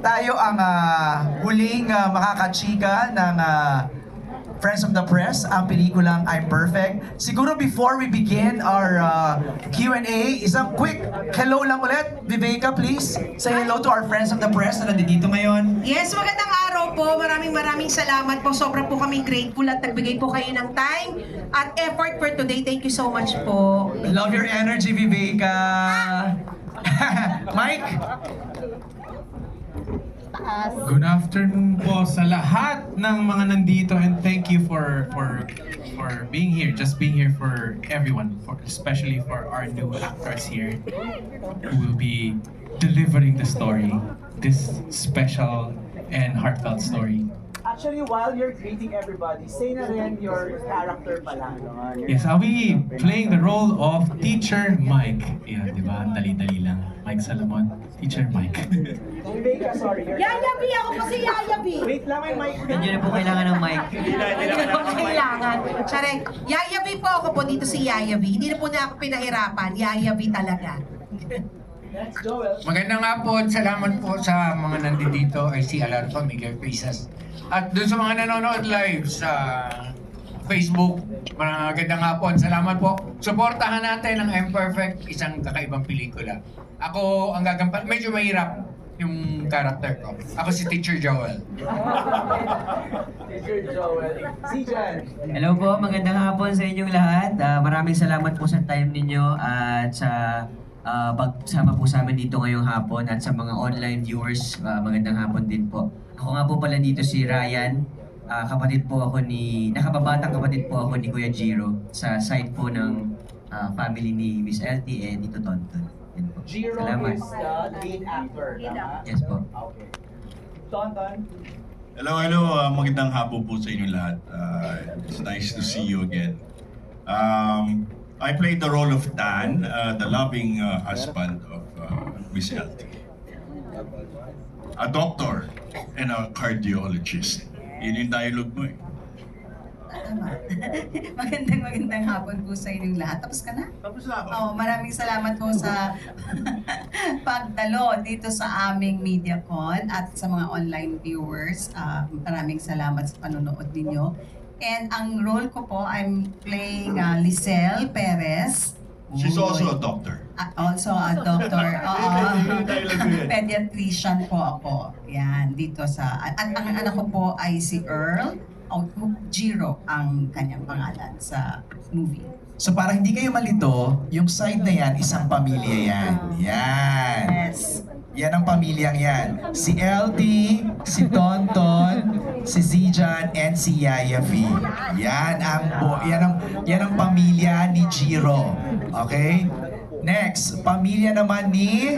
tayo ang huling makakachika ng Friends of the Press, ang pelikulang I'm Perfect. Siguro before we begin our Q&A, isang quick hello lang ulit. Viveka, please, say hello to our Friends of the Press na nandito ngayon. Yes, magandang araw po. Maraming salamat po. Sobra po kami grateful at nagbigay po kayo ng time at effort for today. Thank you so much po. Love your energy, Viveka. Mike? Good afternoon po sa lahat ng mga nandito, and thank you for being here, just being here for everyone, especially for our new actors here who will be delivering the story, this special and heartfelt story. Actually, while you're greeting everybody, say na rin your character pala. Yes, I'll be playing the role of Teacher Mike. Yeah, di ba? Dali-dali lang. Mike Salamon, Teacher Mike. Viveka, sorry. Yayabi ako po si Yayabi. Wait lang, may mic. Hindi na po kailangan ng mic. Hindi na po kailangan. Tsare, Yayabi po ako po dito si Yayabi. Hindi na po na ako pinahirapan. Yayabi talaga. That's Joel. Magandang hapon, salamat po sa mga nandito. I see Alarco, Miguel Pisas. At dun sa mga nanonood live sa Facebook, magandang hapon, salamat po. Suportahan natin ang I'm Perfect, isang kakaibang pelikula. Ako ang gagampan, medyo mahirap yung character ko. Ako si Teacher Joel. Teacher Joel. Si Jan. Hello po, magandang hapon sa inyong lahat. Maraming salamat po sa time ninyo at sa pagsama po sa amin dito ngayong hapon, at sa mga online viewers, magandang hapon din po. Ako nga po pala dito si Ryan, kapatid po ako nakababatang kapatid po ako ni Kuya Jiro sa side po ng family ni Miss LT and Tito Tonton. Yan po. Jiro Salamat. is the lead actor. Tama? Yes po. Okay. Tonton. Hello. Magandang hapon po sa inyo lahat. It's nice to see you again. I played the role of Dan, the loving husband of Miss LT. A doctor and a cardiologist. Yun yung dialogue mo eh. Tama. Magandang hapon po sa inyong lahat. Tapos ka na? Tapos na ako. Oh, maraming salamat po sa pagdalo dito sa aming MediaCon at sa mga online viewers. Maraming salamat sa panonood ninyo. And ang role ko po, I'm playing Lisel Perez. She's also a doctor. Also a doctor. Pediatrician po ako. Yan, dito sa... At ang anak ko po ay si Earl. Jiro ang kanyang pangalan sa movie. So para hindi kayo malito, yung side na yan, isang pamilya yan. Yan. Yes. Yan ang pamilyang yan. Si LT, si Tonton, si Zijan, and si Yaya V. Yan ang pamilya ni Jiro. Okay? Next, pamilya naman ni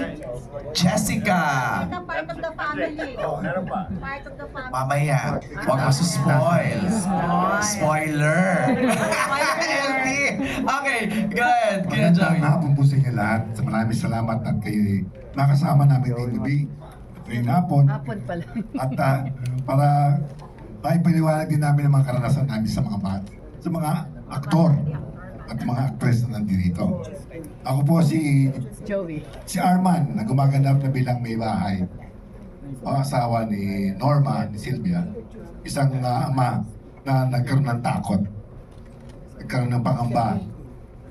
Jessica. Part of the family. Part of the family. Mamaya, huwag masuspoil. Spoiler. LT. Okay, good. Good job. Magandang hapon po sa inyo lahat. Maraming salamat at kayo nakasama namin dito gabi. Ngayong hapon. Hapon pala. At para maipaliwanag din namin ang mga karanasan namin sa mga aktor at mga actress na nandito. Ako po si Joey. Arman na gumaganap na bilang may bahay. Ang asawa ni Norma, ni Sylvia. Isang ama na nagkaroon ng takot. Nagkaroon ng pangamba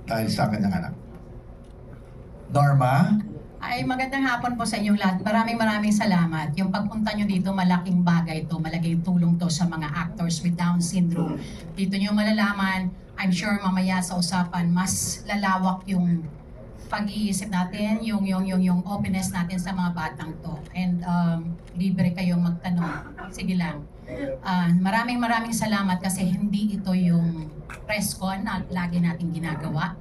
dahil sa kanyang anak. Norma? Ay, magandang hapon po sa inyong lahat. Maraming salamat. Yung pagpunta nyo dito, malaking bagay ito. Malaking tulong to sa mga actors with Down syndrome. Dito nyo malalaman, I'm sure mamaya sa usapan, mas lalawak yung pag-iisip natin, yung openness natin sa mga batang to. And libre kayong magtanong. Sige lang. Maraming salamat kasi hindi ito yung press con na lagi nating ginagawa.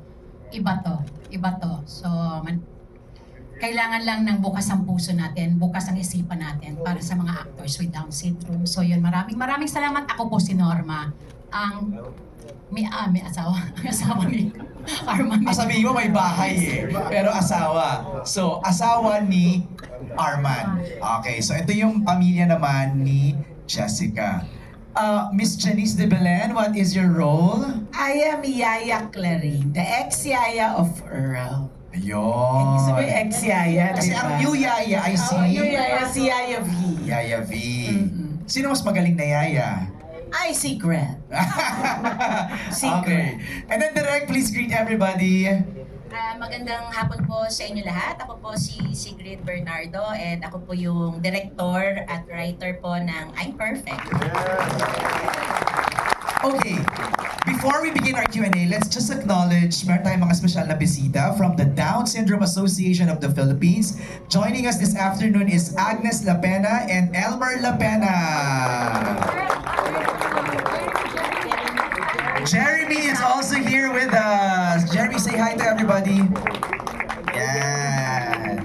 Iba to. So, kailangan lang ng bukas ang puso natin, bukas ang isipan natin para sa mga actors with Down syndrome. So yun, maraming salamat. Ako po si Norma. Ang may asawa. May asawa ni Arman. Sabihin mo may bahay eh, pero asawa. So, asawa ni Arman. Okay, so ito yung pamilya naman ni Jessica. Miss Janice de Belen, what is your role? I am Yaya Clarine, the ex-Yaya of Earl. Ayun. So may ex-yaya, Kasi di ba? ang new yaya ay si... Oh, yung yaya, si Yaya V. Yaya V. Sino mas magaling na yaya? Ay, secret. Okay. And then Direk, please greet everybody. Magandang hapon po sa inyo lahat. Ako po si Sigrid Bernardo and ako po yung director at writer po ng I'm Perfect. Okay. Before we begin our Q&A, let's just acknowledge meron tayong mga special na bisita from the Down Syndrome Association of the Philippines. Joining us this afternoon is Agnes Lapena and Elmer Lapena. Jeremy is also here with us. Jeremy, say hi to everybody. Yan.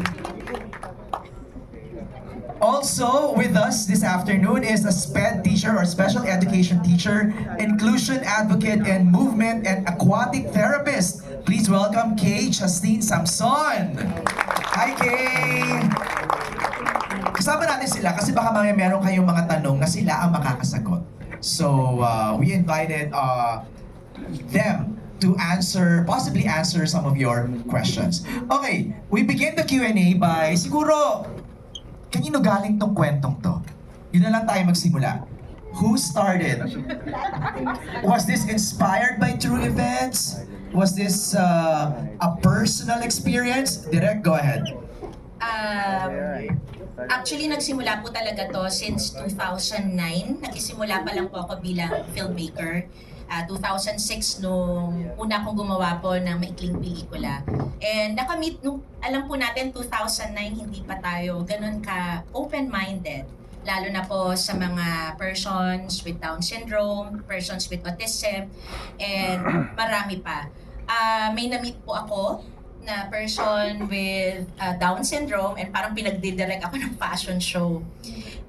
Also with us this afternoon is a SPED teacher or special education teacher, inclusion advocate and movement and aquatic therapist. Please welcome Kay Justine Samson. Hi Kay! Kasama natin sila kasi baka mamaya meron kayong mga tanong na sila ang makakasagot. So we invited them to possibly answer some of your questions. Okay, we begin the Q&A by siguro kanino galing tong kwentong to? Yun na lang tayo magsimula. Who started? Was this inspired by true events? Was this a personal experience? Direk, go ahead. Actually, nagsimula po talaga to since 2009. Nagsimula pa lang po ako bilang filmmaker. 2006 nung una akong gumawa po ng maikling pelikula. And nakamit, nung alam po natin 2009, hindi pa tayo ganun ka open-minded. Lalo na po sa mga persons with Down syndrome, persons with autism, and marami pa. May na-meet po ako na person with Down syndrome and parang pinagdidirect ako ng fashion show.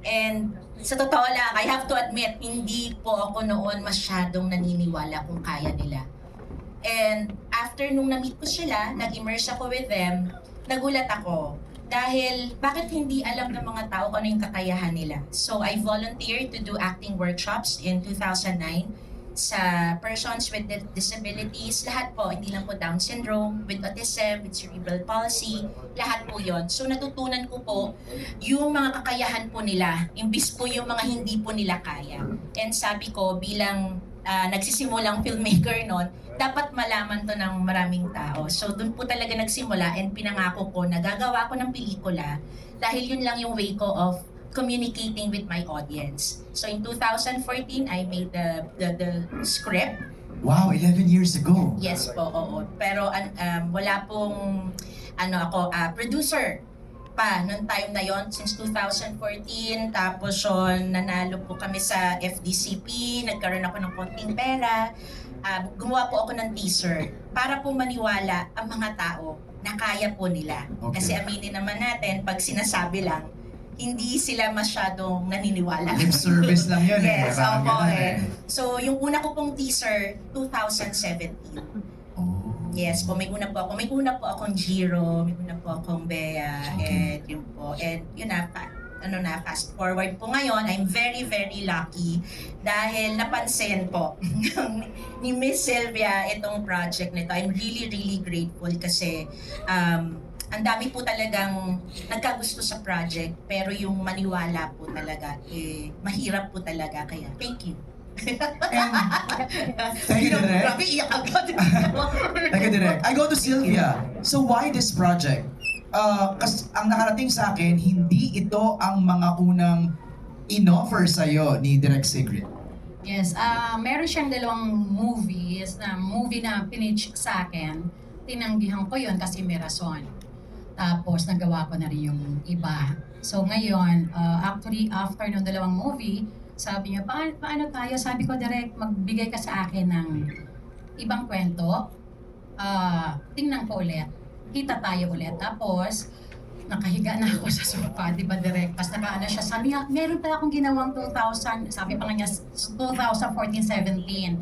And sa totoo lang, I have to admit, hindi po ako noon masyadong naniniwala kung kaya nila. And after nung na-meet ko sila, nag-immerse ako with them, nagulat ako. Dahil bakit hindi alam ng mga tao kung ano yung kakayahan nila. So I volunteered to do acting workshops in 2009 sa persons with disabilities, lahat po, hindi lang po Down syndrome, with autism, with cerebral palsy, lahat po yon. So natutunan ko po yung mga kakayahan po nila, imbis po yung mga hindi po nila kaya. And sabi ko, bilang nagsisimulang filmmaker noon, dapat malaman to ng maraming tao. So doon po talaga nagsimula and pinangako ko na gagawa ko ng pelikula dahil yun lang yung way ko of communicating with my audience. So in 2014, I made the script. Wow, 11 years ago. Yes po, oo. Pero wala pong producer pa noong time na yon since 2014. Tapos nanalo po kami sa FDCP, nagkaroon ako ng konting pera. Gumawa po ako ng teaser para po maniwala ang mga tao na kaya po nila. Okay. Kasi aminin naman natin, pag sinasabi lang, hindi sila masyadong naniniwala. Lip service lang yun Yes, Parang opo ganun eh. So, yung una ko pong teaser, 2017. Oh. Yes po, may una po akong Jiro, may una po akong Bea, and yun po. And yun na, fast forward po ngayon, I'm very, very lucky dahil napansin po ni Miss Sylvia itong project nito. I'm really, really grateful kasi ang dami po talagang nagkagusto sa project, pero yung maniwala po talaga, mahirap po talaga. Kaya, thank you. Thank you, Direk. Grabe, iyak agad. Thank you, Direk. I go to Sylvia. So why this project? Kasi ang nakarating sa akin, hindi ito ang mga unang in-offer sa'yo ni Direk Sigrid. Yes, meron siyang dalawang movies na pinitch sa akin. Tinanggihan ko yon kasi may rason. Tapos nagawa ko na rin yung iba. So ngayon, actually after ng dalawang movie, sabi niya, paano tayo? Sabi ko, direct, magbigay ka sa akin ng ibang kwento. Tingnan ko ulit. Kita tayo ulit. Tapos, nakahiga na ako sa sofa, di ba, direct? Tapos nakaano siya, sabi niya, meron pa akong ginawang 2000, sabi pa nga niya, 2014-17.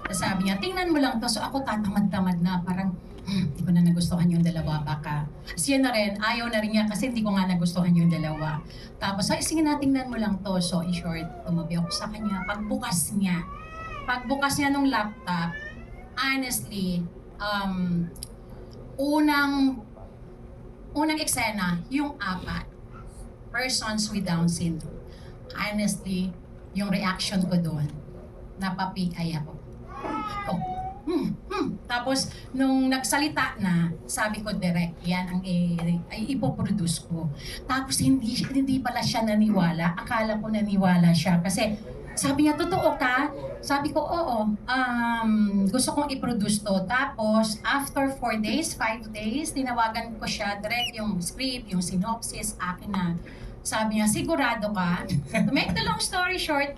Tapos sabi niya, tingnan mo lang to. So ako tatamad-tamad na, parang, hindi ko na nagustuhan yung dalawa, baka. Siya na rin, ayaw na rin niya kasi hindi ko nga nagustuhan yung dalawa. Tapos, ay, sige na, tingnan mo lang to. So, in short, tumabi ako sa kanya. Pagbukas niya nung laptop, honestly, unang unang eksena, yung 4, persons with Down syndrome. Honestly, yung reaction ko doon, napapikay ako. Oh, Tapos, nung nagsalita na, sabi ko, direct, yan ang ipoproduce ko. Tapos, hindi pala siya naniwala. Akala ko naniwala siya. Kasi, sabi niya, totoo ka? Sabi ko, oo. Gusto kong i-produce to. Tapos, after 4 days, 5 days, tinawagan ko siya, direct yung script, yung synopsis, akin na. Sabi niya, sigurado ka? To make the long story short,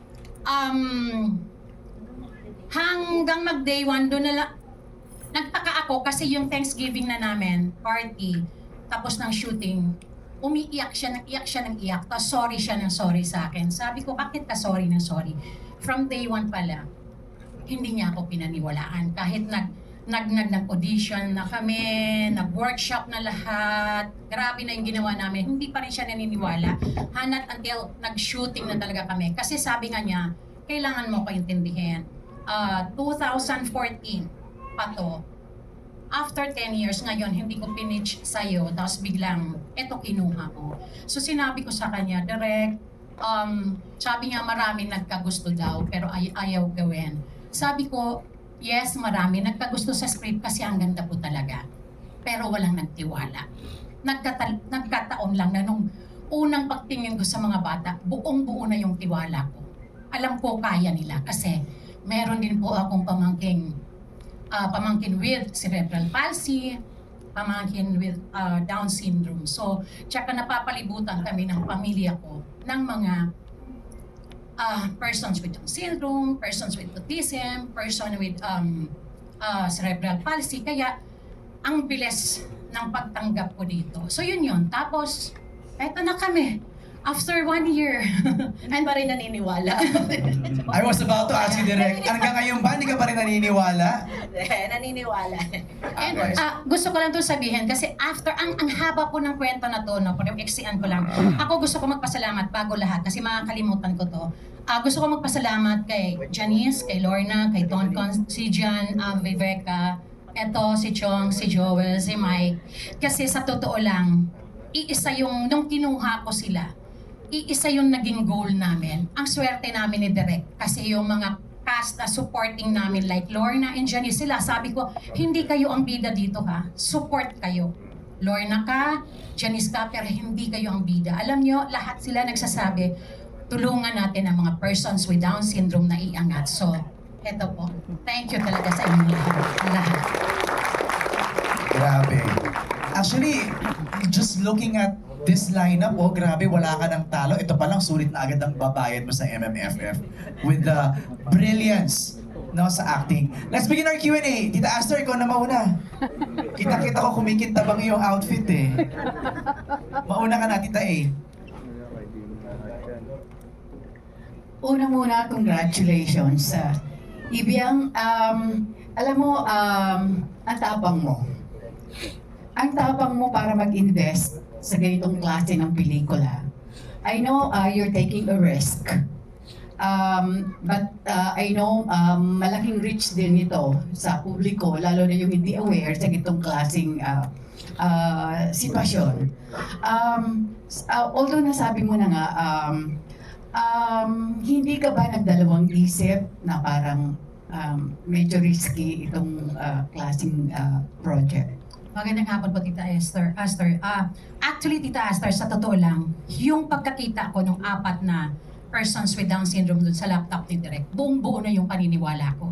hanggang mag-day 1, doon na lang, nagtaka ako kasi yung Thanksgiving na namin, party, tapos ng shooting, umiiyak siya, tapos sorry siya ng sorry sa akin. Sabi ko, bakit ka sorry ng sorry? From day 1 pala, hindi niya ako pinaniwalaan. Kahit nag-audition na kami, nag-workshop na lahat, grabe na yung ginawa namin, hindi pa rin siya naniniwala. Hanat until nag-shooting na talaga kami. Kasi sabi nga niya, kailangan mo ko intindihin. 2014 pa to. After 10 years, ngayon, hindi ko pinitch sa'yo, tapos biglang, eto kinuha ko. So sinabi ko sa kanya, direct, sabi niya marami nagkagusto daw, pero ayaw gawin. Sabi ko, yes, marami nagkagusto sa script kasi ang ganda po talaga. Pero walang nagtiwala. Nagkataon lang na nung unang pagtingin ko sa mga bata, buong-buo na yung tiwala ko. Alam ko kaya nila kasi meron din po akong pamangkin with cerebral palsy, pamangkin with Down syndrome. So, tsaka napapalibutan kami ng pamilya ko ng mga persons with Down syndrome, persons with autism, person with cerebral palsy. Kaya, ang bilis ng pagtanggap ko dito. So, yun. Tapos, eto na kami. After 1 year. And pa rin naniniwala. I was about to ask you direct, hanggang ngayon ba, hindi ka pa rin naniniwala? Naniniwala. And gusto ko lang to sabihin kasi after, ang haba po ng kwento na to, no, pero eksian ko lang. Ako gusto ko magpasalamat bago lahat kasi makakalimutan ko to. Gusto ko magpasalamat kay Janice, kay Lorna, kay Toncon, si Jan, Viveka, eto, si Chong, si Joel, si Mike. Kasi sa totoo lang, iisa yung, nung kinuha ko sila, iisa yung naging goal namin. Ang swerte namin ni Direk kasi yung mga cast na supporting namin like Lorna and Janice, sila sabi ko, hindi kayo ang bida dito ha, support kayo. Lorna ka, Janice ka, pero hindi kayo ang bida. Alam nyo, lahat sila nagsasabi, tulungan natin ang mga persons with Down syndrome na iangat. So, eto po. Thank you talaga sa inyong lahat. Grabe. Actually, just looking at this lineup, grabe, wala ka ng talo. Ito palang sulit na agad ang babayad mo sa MMFF with the brilliance sa acting. Let's begin our Q&A. Tita Aster, ikaw na mauna. Kita-kita ko kumikintabang iyong outfit eh. Mauna ka na, Tita A. Unang-una, congratulations. Ibiang, alam mo, ang tapang mo. Ang tapang mo para mag-invest sa ganitong klase ng pelikula. I know you're taking a risk. But I know malaking reach din ito sa publiko, lalo na yung hindi aware sa ganitong klaseng sitwasyon. Although nasabi mo na nga, hindi ka ba nagdalawang isip na parang medyo risky itong klaseng project? Magandang hapon po, Tita Aster. Actually, Tita Aster, sa totoo lang, yung pagkakita ko ng 4 na persons with Down syndrome dun sa laptop ni Direk, buong-buo na yung paniniwala ko.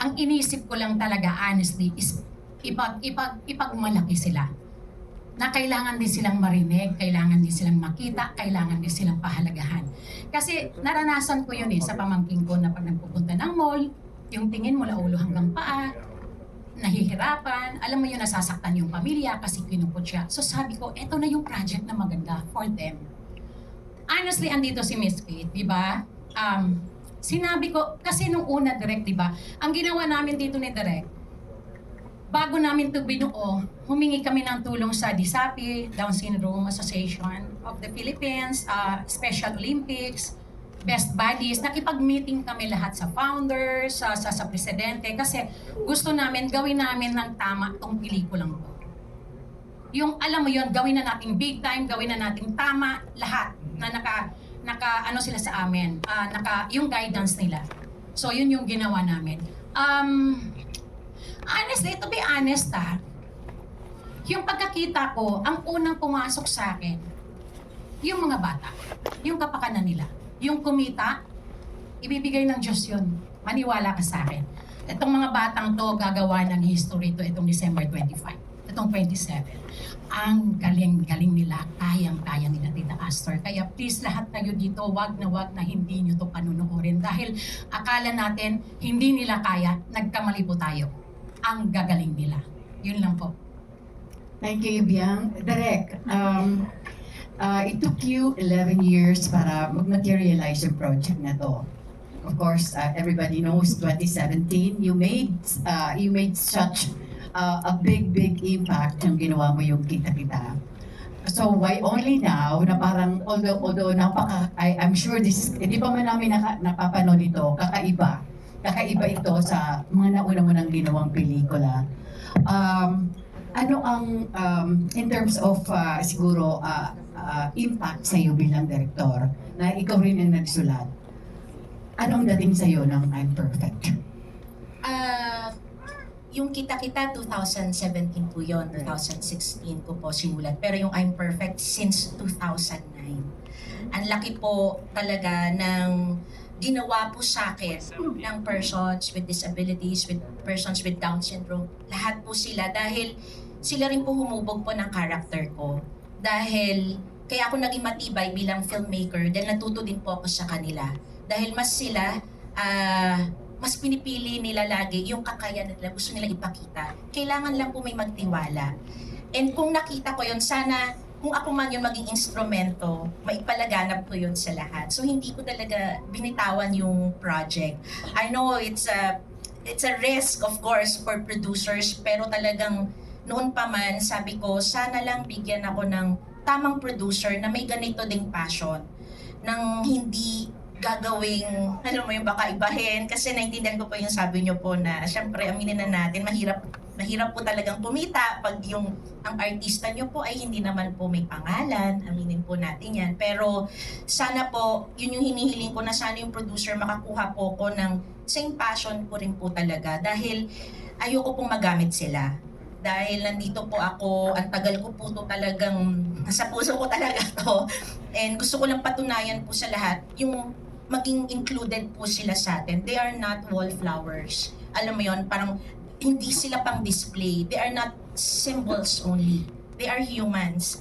Ang inisip ko lang talaga, honestly, is ipagmalaki sila. Na kailangan din silang marinig, kailangan din silang makita, kailangan din silang pahalagahan. Kasi naranasan ko yun sa pamangking ko na pag nagpupunta ng mall, yung tingin mula ulo hanggang paa, nahihirapan, alam mo yun, nasasaktan yung pamilya kasi kinupot siya. So sabi ko, eto na yung project na maganda for them. Honestly, andito si Miss Faith, di ba? Sinabi ko, kasi nung una, Direk, di ba? Ang ginawa namin dito ni Direk, bago namin ito binuo, humingi kami ng tulong sa DISAPI, Down Syndrome Association of the Philippines, Special Olympics, Best Buddies, nakipag-meeting kami lahat sa founders, sa presidente, kasi gusto namin, gawin namin ng tama itong pelikulang to. Yung alam mo yon, gawin na nating big time, gawin na nating tama, lahat na ano sila sa amin, yung guidance nila. So yun yung ginawa namin. Honestly, to be honest yung pagkakita ko, ang unang pumasok sa akin, yung mga bata, yung kapakanan nila, yung kumita, ibibigay ng Diyos yun. Maniwala ka sa akin. Itong mga batang to, gagawa ng history to itong December 25, itong 27. Ang galing-galing nila, kayang-kaya nila, Tita Astor. Kaya please, lahat kayo dito, wag na hindi nyo to panunuorin. Dahil akala natin, hindi nila kaya, nagkamali po tayo. Ang gagaling nila. Yun lang po. Thank you, Ibiang. Direk, it took you 11 years para mag-materialize yung project na to. Of course, everybody knows 2017, you made such a big impact yung ginawa mo yung Kita-Kita. So why only now na parang although I'm sure hindi pa man namin napapanood ito, kakaiba ito sa mga nauna mo nang ginawang pelikula. Ano ang in terms of siguro impact sa iyo bilang director na ikaw rin ang nagsulat? Anong dating sa iyo ng I'm Perfect? Yung Kita-Kita 2017 po yun, 2016 ko po sinulat. Pero yung I'm Perfect since 2009. Ang laki po talaga ng ginawa po sa akin ng persons with disabilities, with persons with Down syndrome. Lahat po sila dahil sila rin po humubog po ng character ko. Dahil kaya ako naging matibay bilang filmmaker dahil natuto din po ako sa kanila. Dahil mas sila, mas pinipili nila lagi yung kakayanan nila, gusto nila ipakita. Kailangan lang po may magtiwala. And kung nakita ko yun, sana kung ako man yung maging instrumento, maipalaganap ko yun sa lahat. So hindi ko talaga binitawan yung project. I know it's a risk of course for producers, pero talagang noon pa man sabi ko, sana lang bigyan ako ng tamang producer na may ganito ding passion. Nang hindi gagawing, alam mo yung baka ibahin, kasi naintindihan ko po yung sabi nyo po na syempre aminin na natin, mahirap po talagang kumita pag ang artista nyo po ay hindi naman po may pangalan, aminin po natin yan. Pero sana po, yun yung hinihiling ko na sana yung producer makakuha po ko ng same passion ko rin po talaga dahil ayoko pong magamit sila. Dahil nandito po ako, ang tagal ko po to talagang, nasa puso ko talaga to. And gusto ko lang patunayan po sa lahat, yung maging included po sila sa atin. They are not wallflowers. Alam mo yon, parang hindi sila pang display. They are not symbols only. They are humans.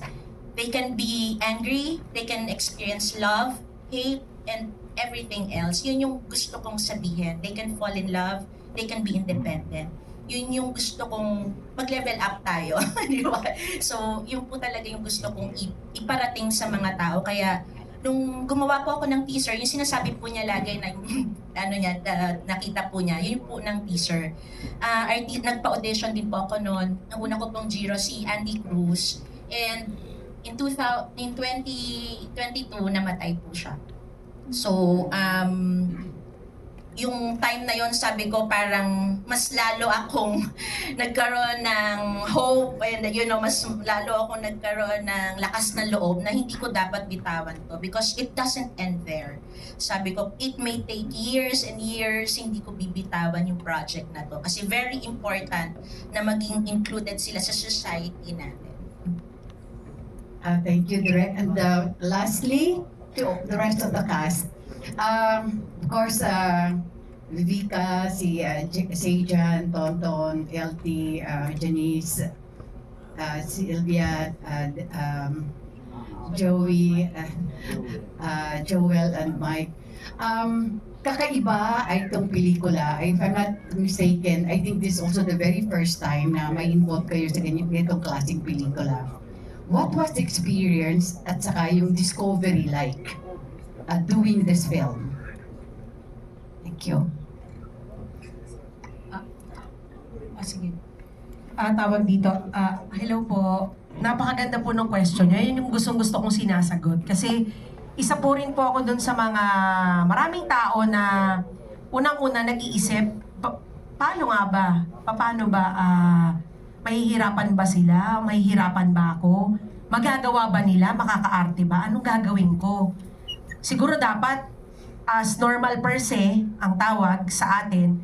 They can be angry, they can experience love, hate, and everything else. Yun yung gusto kong sabihin. They can fall in love, they can be independent. Yun yung gusto kong mag-level up tayo. Di ba? So, yun po talaga yung gusto kong iparating sa mga tao. Kaya, nung gumawa po ako ng teaser, yung sinasabi po niya lagi na nakita po niya, yun po ng teaser. Nagpa-audition din po ako noon. Ang una ko pong Giro, si Andy Cruz. And in 2022, namatay po siya. So, yung time na yon sabi ko parang mas lalo akong nagkaroon ng hope and mas lalo akong nagkaroon ng lakas ng loob na hindi ko dapat bitawan to because it doesn't end there. Sabi ko, it may take years and years, hindi ko bibitawan yung project na to kasi very important na maging included sila sa society natin. Thank you, Direk. And lastly, to the rest of the cast, of course, Vika, si Sejan, Tonton, LT, Janice, Sylvia, Joey, Joel, and Mike. Kakaiba ay itong pelikula. If I'm not mistaken, I think this is also the very first time na may involve kayo sa ganitong klaseng pelikula. What was the experience at saka yung discovery like doing this film? Thank you. Sige. Tawag dito. Hello po. Napakaganda po ng question niya. Yun yung gustong-gusto kong sinasagot. Kasi isa po rin po ako dun sa mga maraming tao na unang-una nag-iisip, paano nga ba? Paano ba Mahihirapan ba sila? Mahihirapan ba ako? Magagawa ba nila? Makakaarte ba? Anong gagawin ko? Siguro dapat, as normal per se, ang tawag sa atin,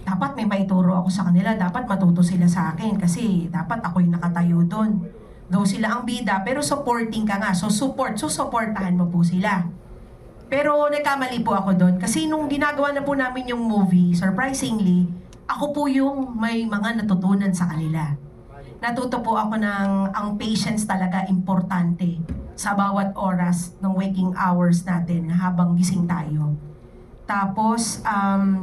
dapat may maituro ako sa kanila. Dapat matuto sila sa akin kasi dapat ako yung nakatayo doon. Though sila ang bida, pero supporting ka nga. So supportahan mo po sila. Pero nagkamali po ako doon kasi nung ginagawa na po namin yung movie, surprisingly, ako po yung may mga natutunan sa kanila. Natuto po ako ng ang patience talaga importante sa bawat oras ng waking hours natin habang gising tayo. Tapos,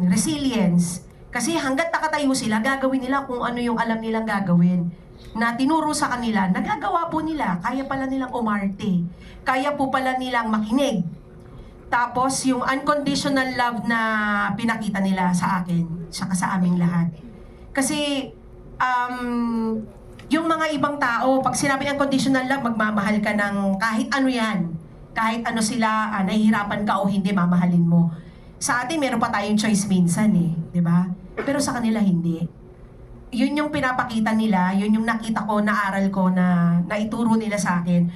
resilience. Kasi hanggat nakatayo sila, gagawin nila kung ano yung alam nilang gagawin. Na tinuro sa kanila, nagagawa po nila. Kaya pala nilang umarte. Kaya po pala nilang makinig. Tapos, yung unconditional love na pinakita nila sa akin, saka sa aming lahat. Kasi, yung mga ibang tao, pag sinabi unconditional love, magmamahal ka ng kahit ano yan. Kahit ano sila, nahihirapan ka o hindi, mamahalin mo. Sa atin, meron pa tayong choice minsan eh. 'Di ba? Pero sa kanila, hindi. Yun yung pinapakita nila, yun yung nakita ko, naaral ko, na naituro nila sa akin.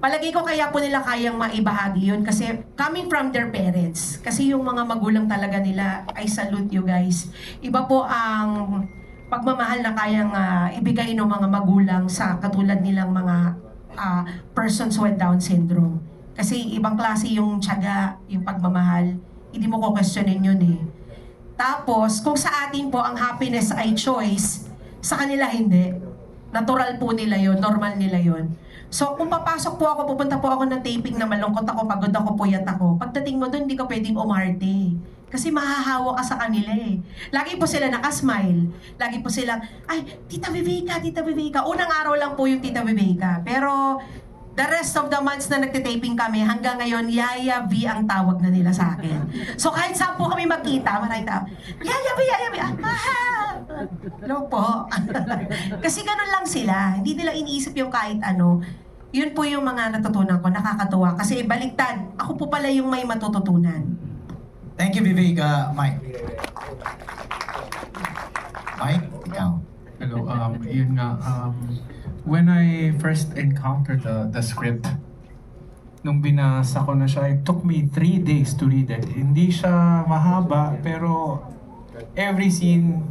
Palagi ko kaya po nila kayang maibahagi yun kasi coming from their parents. Kasi yung mga magulang talaga nila, I salute you guys. Iba po ang pagmamahal na kayang ibigay ng mga magulang sa katulad nilang mga persons with Down syndrome. Kasi ibang klase yung tiyaga, yung pagmamahal, hindi mo ko questionin yun eh. Tapos, kung sa atin po ang happiness ay choice, sa kanila hindi. Natural po nila yun, normal nila yun. So, kung papasok po ako, pupunta po ako ng taping na malungkot ako, pagod ako, puyat ako, pagdating mo doon, hindi ka pwedeng umarte. Kasi mahahawa ka sa kanila eh. Lagi po sila nakasmile. Lagi po sila, ay, Tita Viveka, Tita Viveka. Unang araw lang po yung Tita Viveka. Pero, the rest of the months na nagtitaping kami, hanggang ngayon, Yaya V ang tawag na nila sa akin. So, kahit saan po kami magkita, maraming tao, Yaya V, Yaya V, hello po. Kasi ganun lang sila. Hindi nila iniisip yung kahit ano. Yun po yung mga natutunan ko, nakakatuwa. Kasi baliktad, ako po pala yung may matututunan. Thank you, Vivek. Mike. Mike, ikaw. Hello, yun nga, when I first encountered the script, nung binasa ko na siya, it took me 3 days to read it. Hindi siya mahaba, pero every scene,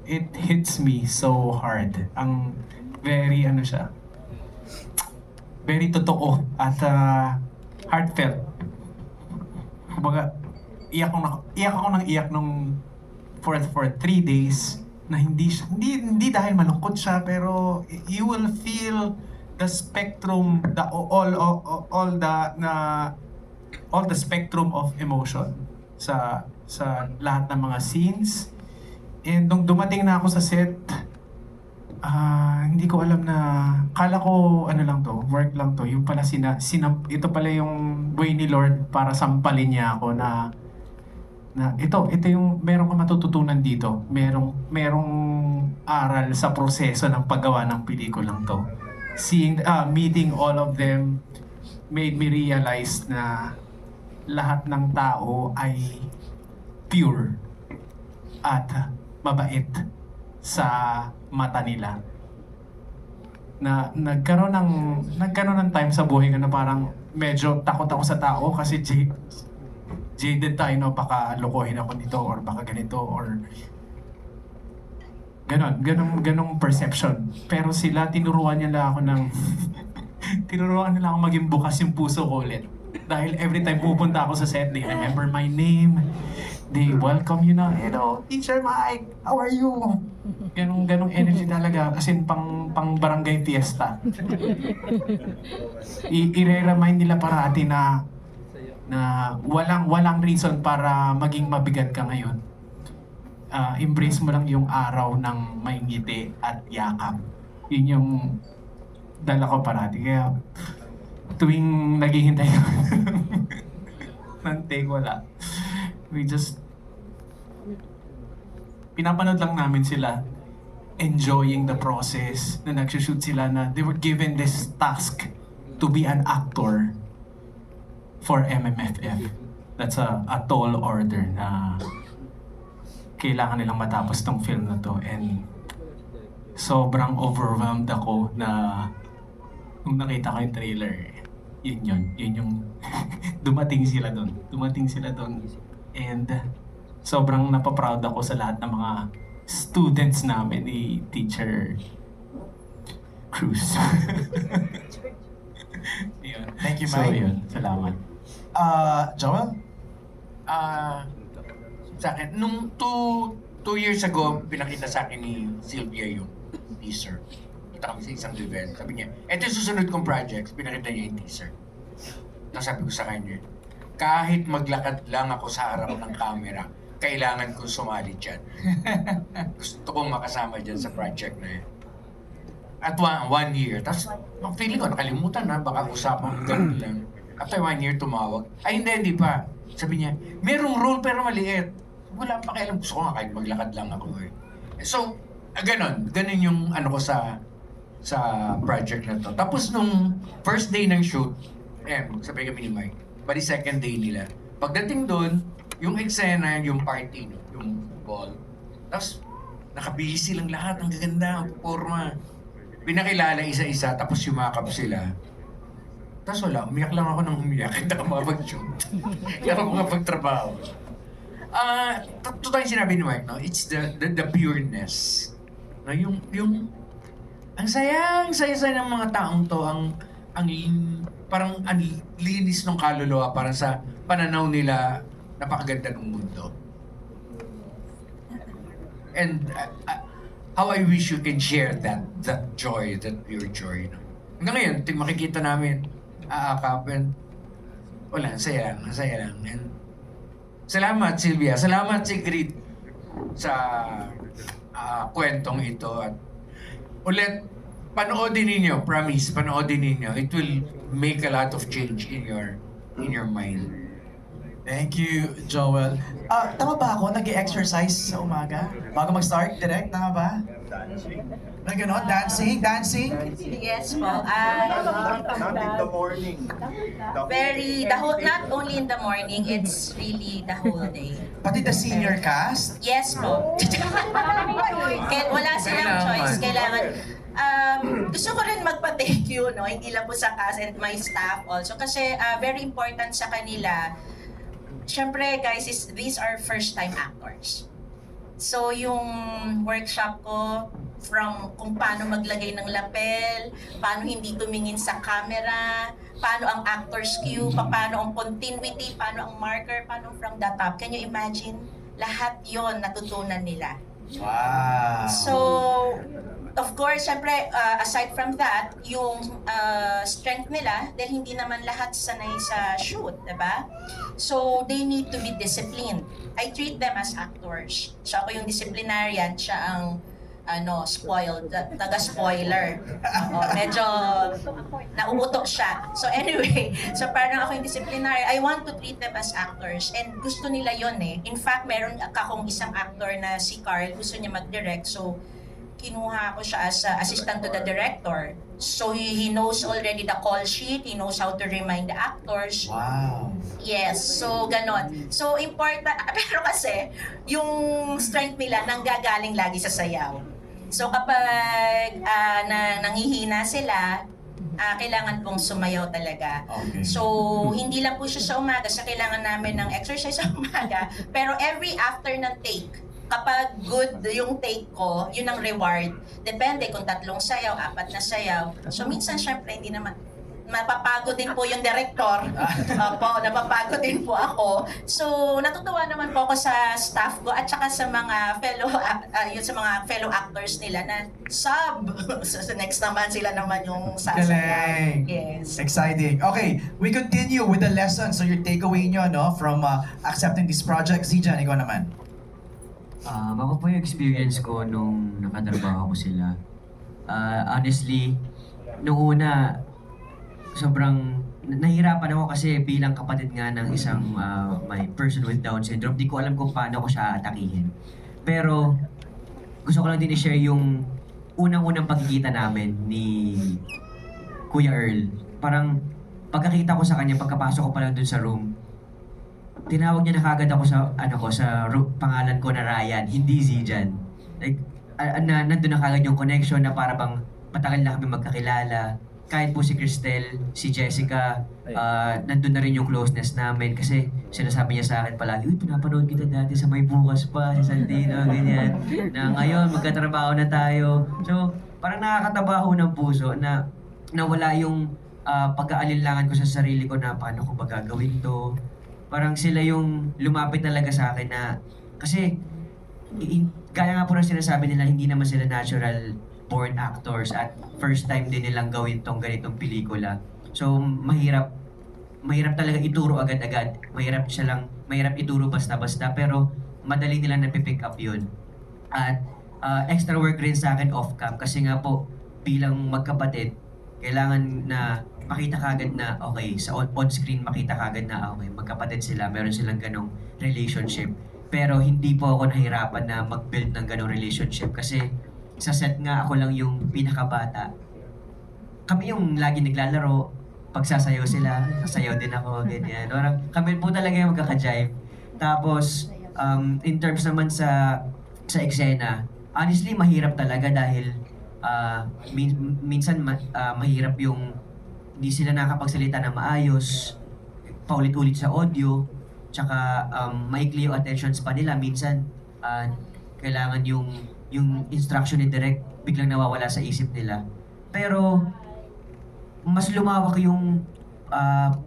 it hits me so hard. Ang very, very totoo at heartfelt. Kumbaga, iyak ako ng iyak nung for 3 days na hindi dahil malungkot siya, pero you will feel the spectrum, all the spectrum of emotion sa lahat ng mga scenes. And nung dumating na ako sa set, hindi ko alam na, kala ko work lang to. Yung pala ito pala yung way ni Lord para sampalin niya ako na ito yung meron kang matututunan dito. Merong aral sa proseso ng paggawa ng pelikulang to. Meeting all of them made me realize na lahat ng tao ay pure at mabait sa mata nila. Na nagkaroon ng time sa buhay ko na parang medyo takot ako sa tao kasi jaded tayo, no? Baka lokohin ako nito or baka ganito or ganong perception. Pero sila, tinuruan nila ako maging bukas yung puso ko ulit. Dahil every time pupunta ako sa set, they remember my name. They welcome you na, hello, Teacher Mike, how are you? Ganong energy talaga, kasi pang barangay fiesta. I-remind nila parati na walang reason para maging mabigat ka ngayon. Embrace mo lang yung araw ng may ngiti at yakap. Yun yung dala ko parati. Kaya tuwing naghihintay ko ng take, wala. We just pinapanood lang namin sila enjoying the process, na nagsushoot sila, na they were given this task to be an actor for MMFF. That's a tall order na kailangan nilang matapos tong film na to, and sobrang overwhelmed ako na nung nakita ko yung trailer, yun yung dumating sila doon. And sobrang napaproud ako sa lahat ng mga students namin ni Teacher Cruz. Yun. Thank you, So Mike. yun, salamat. Joel? Sa akin, nung two years ago, pinakita sa akin ni Sylvia yung teaser. Kita kami sa isang event. Sabi niya, eto yung susunod kong projects. Pinakita niya yung teaser. Tapos sabi ko sa kanya, kahit maglakad lang ako sa harap ng camera, kailangan kong sumali dyan. Gusto kong makasama dyan sa project na yun. At one year. Tapos, feeling ko, nakalimutan na, baka usapan ko ganun lang. After 1 year, tumawag. Ay, hindi pa. Sabi niya, merong role pero maliit. Wala pa kailang gusto ko nga kahit maglakad lang ako eh. So, ganun yung ano ko sa project na to. Tapos nung first day ng shoot, sabi kami ni Mike, bali second day nila. Pagdating doon, yung eksena, yung party, yung ball. Tapos, nakabihis silang lahat, ang gaganda, ang forma. Pinakilala isa-isa, tapos yumakap sila. Tapos wala, umiyak lang ako ng umiyak, hindi ako makapag-shoot. Hindi ako makapag-trabaho. Totoo yung sinabi ni Mike, no? It's the pureness. No? Yung ang saya ng mga taong to, parang ang linis ng kaluluwa, parang sa pananaw nila, napakaganda ng mundo. And how I wish you can share that joy, that pure joy. No? Hanggang ngayon, makikita namin, aakapin, wala, saya lang. And salamat Sylvia, salamat Sigrid sa kwentong ito. At ulit, panoodin ninyo, promise, panoodin ninyo. It will make a lot of change in your mind. Thank you, Joel. Tama ba ako? Nag-exercise sa umaga? Bago mag-start, direct? Tama ba? Na gano'n? Dancing? Yes po. Not in the morning. Not only in the morning, it's really the whole day. Pati the senior cast? Yes po. Wala silang choice. Kailangan, gusto ko rin magpa-thank you, no? Hindi lang po sa cast and my staff also. Kasi very important sa kanila. Siyempre guys, these are first-time actors. So yung workshop ko, from kung paano maglagay ng lapel, paano hindi tumingin sa camera, paano ang actor's cue, paano ang continuity, paano ang marker, paano from the top. Can you imagine? Lahat yon natutunan nila. Wow! So, of course, syempre, aside from that, yung strength nila, dahil hindi naman lahat sanay sa shoot, diba? So, they need to be disciplined. I treat them as actors. So, ako yung disciplinarian, siya ang spoiled, taga-spoiler. Medyo nauutok siya. So anyway, so parang ako yung disciplinary. I want to treat them as actors and gusto nila yon eh. In fact, meron akong isang actor na si Carl, gusto niya mag-direct. So kinuha ko siya as assistant to the director. So he knows already the call sheet, he knows how to remind the actors. Wow! Yes, so ganon. So important, pero kasi yung strength nila nanggagaling lagi sa sayaw. So kapag nanghihina sila, kailangan pong sumayaw talaga. Okay. So hindi lang po siya sa umaga, sa kailangan namin ng exercise sa umaga, pero every after ng take, kapag good yung take ko, yun ang reward. Depende kung 3 sayaw, 4 na sayaw. So minsan syempre hindi naman, mapapagod din po yung director. Opo, napapagod din po ako. So, natutuwa naman po ako sa staff ko at saka sa mga fellow actors nila na sub. So, next naman sila naman yung sasayaw. Galing! Yes. Exciting. Okay, we continue with the lesson. So your takeaway nyo, no, from accepting this project. Zijan, ikaw naman. Ako po yung experience ko nung nakatrabaho ko sila. Honestly, nung una, sobrang nahihirapan ako kasi bilang kapatid nga ng isang may person with Down syndrome, di ko alam kung paano ko siya atakihin. Pero gusto ko lang din i-share yung unang-unang pagkikita namin ni Kuya Earl. Parang pagkakita ko sa kanya, pagkapasok ko pa lang dun sa room, tinawag niya na kagad ako sa pangalan ko na Ryan, hindi Zijan. Like, na nandun na kagad yung connection na para bang matagal na kami magkakilala. Kahit po si Cristel, si Jessica, nandun na rin yung closeness namin kasi sinasabi niya sa akin palagi, uy, pinapanood kita dati sa May Bukas pa, si Santino, ganyan. Na ngayon, magkatrabaho na tayo. So, parang nakakatabaho ng puso na wala yung pag-aalinlangan ko sa sarili ko na paano ko ba gagawin to. Parang sila yung lumapit talaga sa akin na, kasi, gaya nga po na sinasabi nila, hindi naman sila natural born actors at first time din nilang gawin tong ganitong pelikula. So, mahirap talaga ituro agad-agad. Mahirap ituro basta-basta, pero madali nilang napipick up yun. At extra work rin sa akin off-cam kasi nga po, bilang magkapatid, kailangan na makita kagad na, okay, sa on-screen makita kagad na, okay, magkapatid sila, meron silang ganong relationship. Pero hindi po ako nahirapan na mag-build ng ganong relationship kasi sa set nga ako lang yung pinakabata. Kami yung lagi naglalaro, pagsasayaw sila, sasayaw din ako, ganyan. Parang kami po talaga yung magkaka-jive. Tapos, in terms naman sa eksena, honestly, mahirap talaga dahil minsan mahirap yung hindi sila nakakapagsalita na maayos, paulit-ulit sa audio, tsaka maikli yung attention span nila. Minsan, kailangan yung instruction ni Direk biglang nawawala sa isip nila. Pero, mas lumawak yung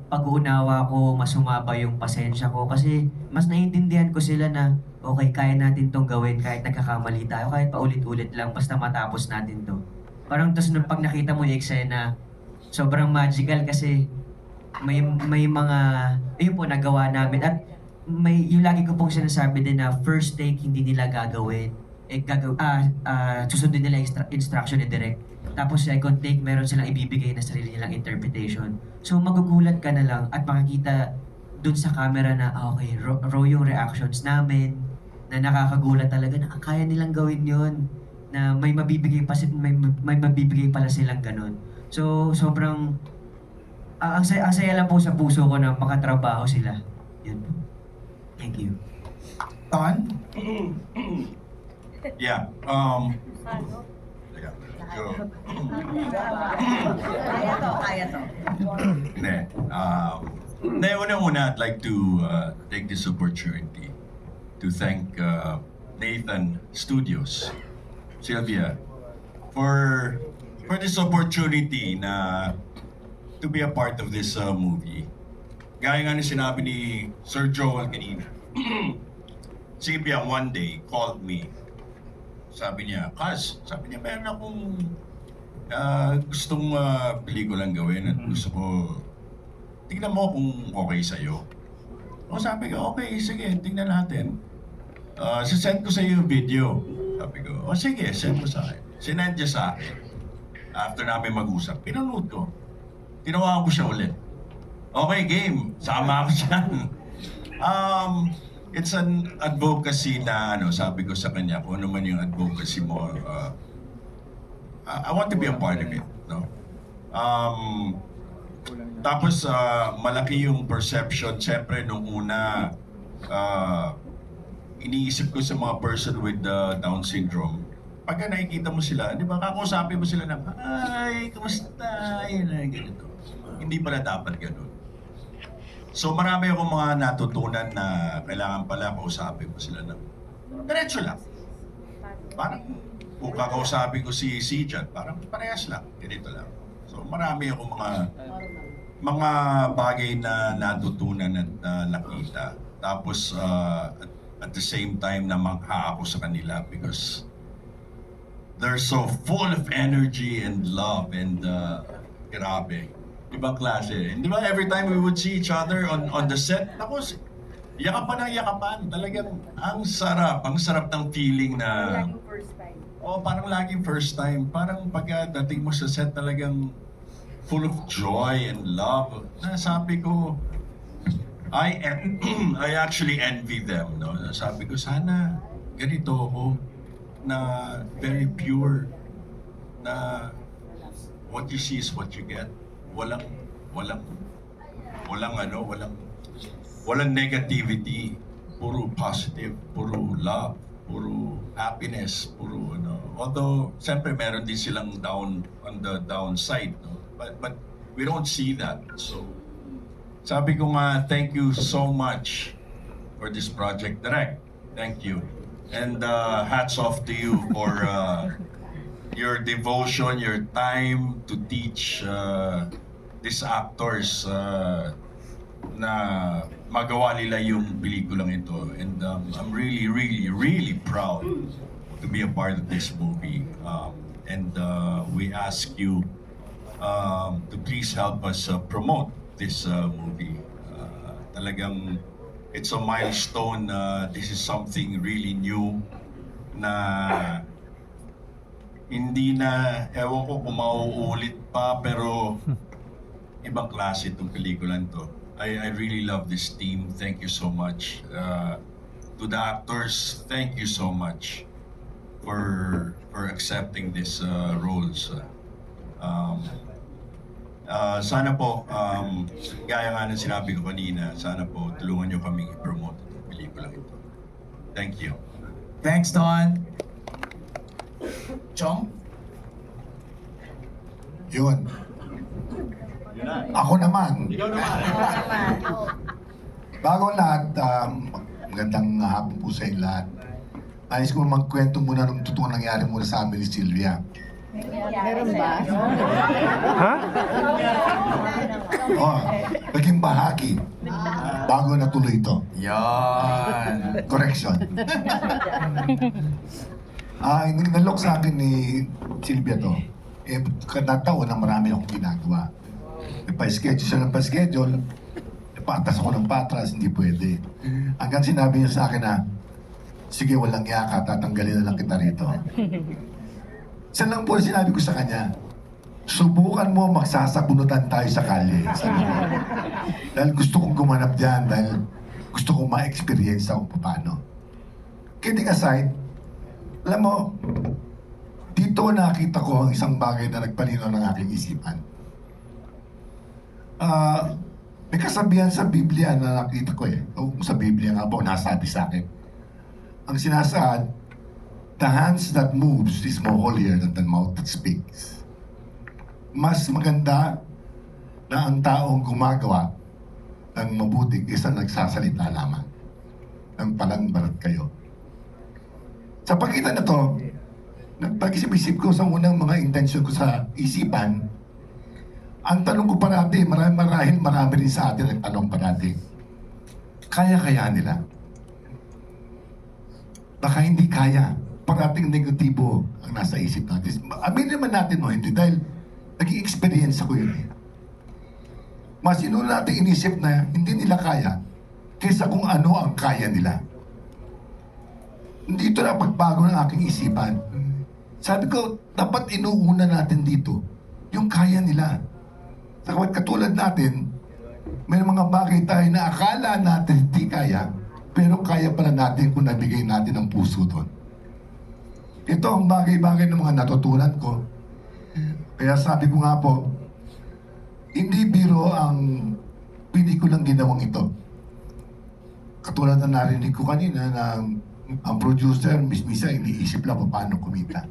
pag-uunawa ko, mas humaba yung pasensya ko kasi mas naiintindihan ko sila na okay, kaya natin tong gawin kahit nagkakamali tayo, kahit paulit-ulit lang, basta matapos natin to. Parang tas nung pag nakita mo yung eksena, sobrang magical kasi may mga, ayun po, nagawa namin. At yung lagi ko pong sinasabi din na first take hindi nila gagawin. Susundin nila instruction ni Direk. Tapos second take, meron silang ibibigay na sarili nilang interpretation. So magugulat ka na lang at makikita dun sa camera na okay, raw yung reactions namin, na nakakagulat talaga na kaya nilang gawin yun, na may mabibigay pala silang ganun. So sobrang ang saya lang po sa puso ko na makatrabaho sila. Yun po. Thank you. Ton? Yeah. Teka. Kaya to. Hindi, unang-una, I'd like to take this opportunity to thank Nathan Studios, Sylvia, for this opportunity na to be a part of this movie. Gaya nga ni sinabi ni Sir Joel kanina, Sylvia one day called me. Sabi niya, sabi niya, meron akong gustong pelikulang gawin at gusto ko, tingnan mo kung okay sa'yo. O sabi ko, okay, sige, tingnan natin. Sisend ko sa'yo yung video. Sabi ko, o sige, send mo sa akin. Sinend niya sa akin. After namin mag-usap, pinanood ko. Tinawagan ko siya ulit. Okay, game. Sama ako dyan. It's an advocacy na, sabi ko sa kanya, kung ano man yung advocacy mo, I want to be a part of it, no? Tapos, malaki yung perception. Siyempre, nung una, iniisip ko sa mga person with Down syndrome, pagka nakikita mo sila, di ba, kakausapin mo sila ng, ay, kamusta? Yun na, ganito. Hindi pala dapat ganun. So marami akong mga natutunan na kailangan pala kausapin ko sila ng diretso lang. Parang kung kakausapin ko si Jan, parang parehas lang, ganito lang. So marami akong mga bagay na natutunan at nakita. Tapos at the same time na mangha ako sa kanila because they're so full of energy and love and grabe. Ibang klase. Di ba every time we would see each other on the set, tapos yakapan ng yakapan. Talagang ang sarap ng feeling na laging first time. Oh, parang laging first time. Parang pagdating mo sa set talagang full of joy and love. Sabi ko, I actually envy them, no? Sabi ko, sana ganito ako na very pure na what you see is what you get. Walang negativity, puro positive, puro love, puro happiness, puro ano. Although, siyempre meron din silang down on the downside, no? But we don't see that. So, sabi ko nga, thank you so much for this project, Direk. Thank you. And hats off to you for your devotion, your time to teach these actors na magawa nila yung pelikulang ito. And I'm really, really, really proud to be a part of this movie. And we ask you to please help us promote this movie. Talagang it's a milestone. This is something really new na hindi na, ewan ko kung mauulit pa, pero ibang klase itong pelikulan to. I really love this team. Thank you so much. To the actors, thank you so much for accepting these roles. Sana po, gaya nga ng sinabi ko kanina, sana po tulungan nyo kaming i-promote itong pelikula ito. Thank you. Thanks, Don. Chong? Yun. Ako naman. Bago lahat, magandang hapon po sa inyo lahat. Nais ko magkwento muna ng totoo nangyari muna sa amin ni Sylvia. Meron ba? Oh, naging bahagi. Bago natuloy ito. Yan. Correction. Nalok sa akin ni Sylvia to. Kada taon na marami akong ginagawa. Pa-schedule siya ng pa-schedule. Patas ako ng patras, hindi pwede. Hanggang sinabi niya sa akin na, sige, walang yaka, tatanggalin na lang kita rito. Saan lang po sinabi ko sa kanya, subukan mo magsasabunutan tayo sa kalye. Sabi ko. Dahil gusto kong gumanap dyan, dahil gusto kong ma-experience kung paano. Kidding aside, alam mo, dito nakita ko ang isang bagay na nagpalino ng aking isipan. May kasabihan sa Biblia na nakita ko o sa Biblia nga po, nasabi sa akin. Ang sinasaad, the hands that moves is more holier than the mouth that speaks. Mas maganda na ang taong gumagawa ng mabuti kaysa nagsasalita lamang. Nang palangbarat kayo. Sa pagitan na to, pag-isip-isip ko sa unang mga intensyon ko sa isipan, ang tanong ko parati, marami rin sa atin ang tanong parati, kaya-kaya nila? Baka hindi kaya. Parating negatibo ang nasa isip natin. Aminin naman natin mo, hindi. Dahil naging experience ako yun Mas inuna natin inisip na hindi nila kaya kaysa kung ano ang kaya nila. Dito na pagbago ng aking isipan. Sabi ko, dapat inuuna natin dito yung kaya nila. Katulad natin, may mga bagay tayo na akala natin hindi kaya, pero kaya pala natin kung nabigay natin ang puso doon. Ito ang bagay-bagay ng mga natutunan ko. Kaya sabi ko nga po, hindi biro ang pelikulang ginawang ito. Katulad na narinig ko kanina na ang producer, mismisa, iniisip lang paano kumita.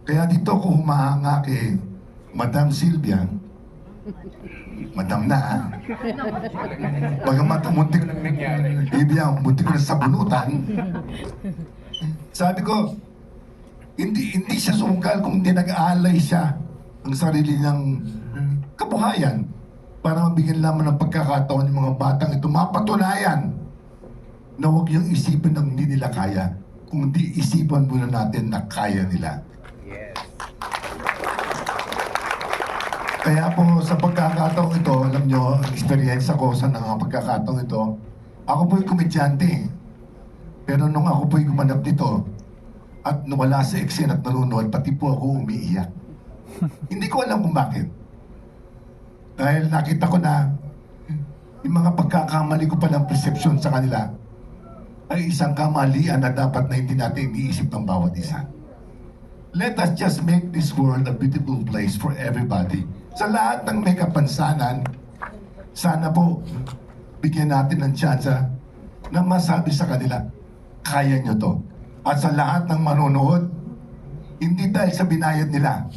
Kaya dito ko humahanga kay Madam Sylvia, Madam na, bagamat muntik ko na sabunutan. Sabi ko, hindi siya sunggal kung hindi nag-aalay siya ang sarili niyang kabuhayan para mabigyan lamang ng pagkakataon ng mga batang ito mapatunayan na huwag yung isipin ng hindi nila kaya, kung di isipan muna natin na kaya nila. Kaya po sa pagkakataong ito, alam nyo, experience ako sa mga pagkakataong ito, ako po'y komedyante. Pero nung ako po'y gumanap nito, at nawala sa eksena at nanonood, pati po ako umiiyak. Hindi ko alam kung bakit. Dahil nakita ko na yung mga pagkakamali ko pa ng perception sa kanila ay isang kamalian na dapat na hindi natin iniisip ng bawat isa. Let us just make this world a beautiful place for everybody. Sa lahat ng may kapansanan, sana po bigyan natin ng tsansa na masabi sa kanila, kaya nyo to. at sa lahat ng manonood, hindi dahil sa binayad nila,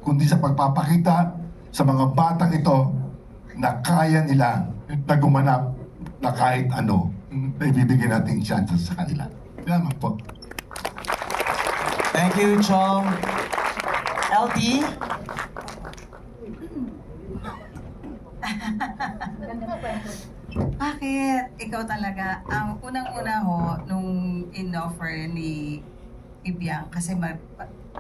kundi sa pagpapakita sa mga batang ito na kaya nila na gumanap na kahit ano na ibibigay nating chance sa kanila. Salamat po. Thank you, Chong. LT? Bakit? Ikaw talaga. Ang unang-una ho, nung in-offer ni Ibiang, kasi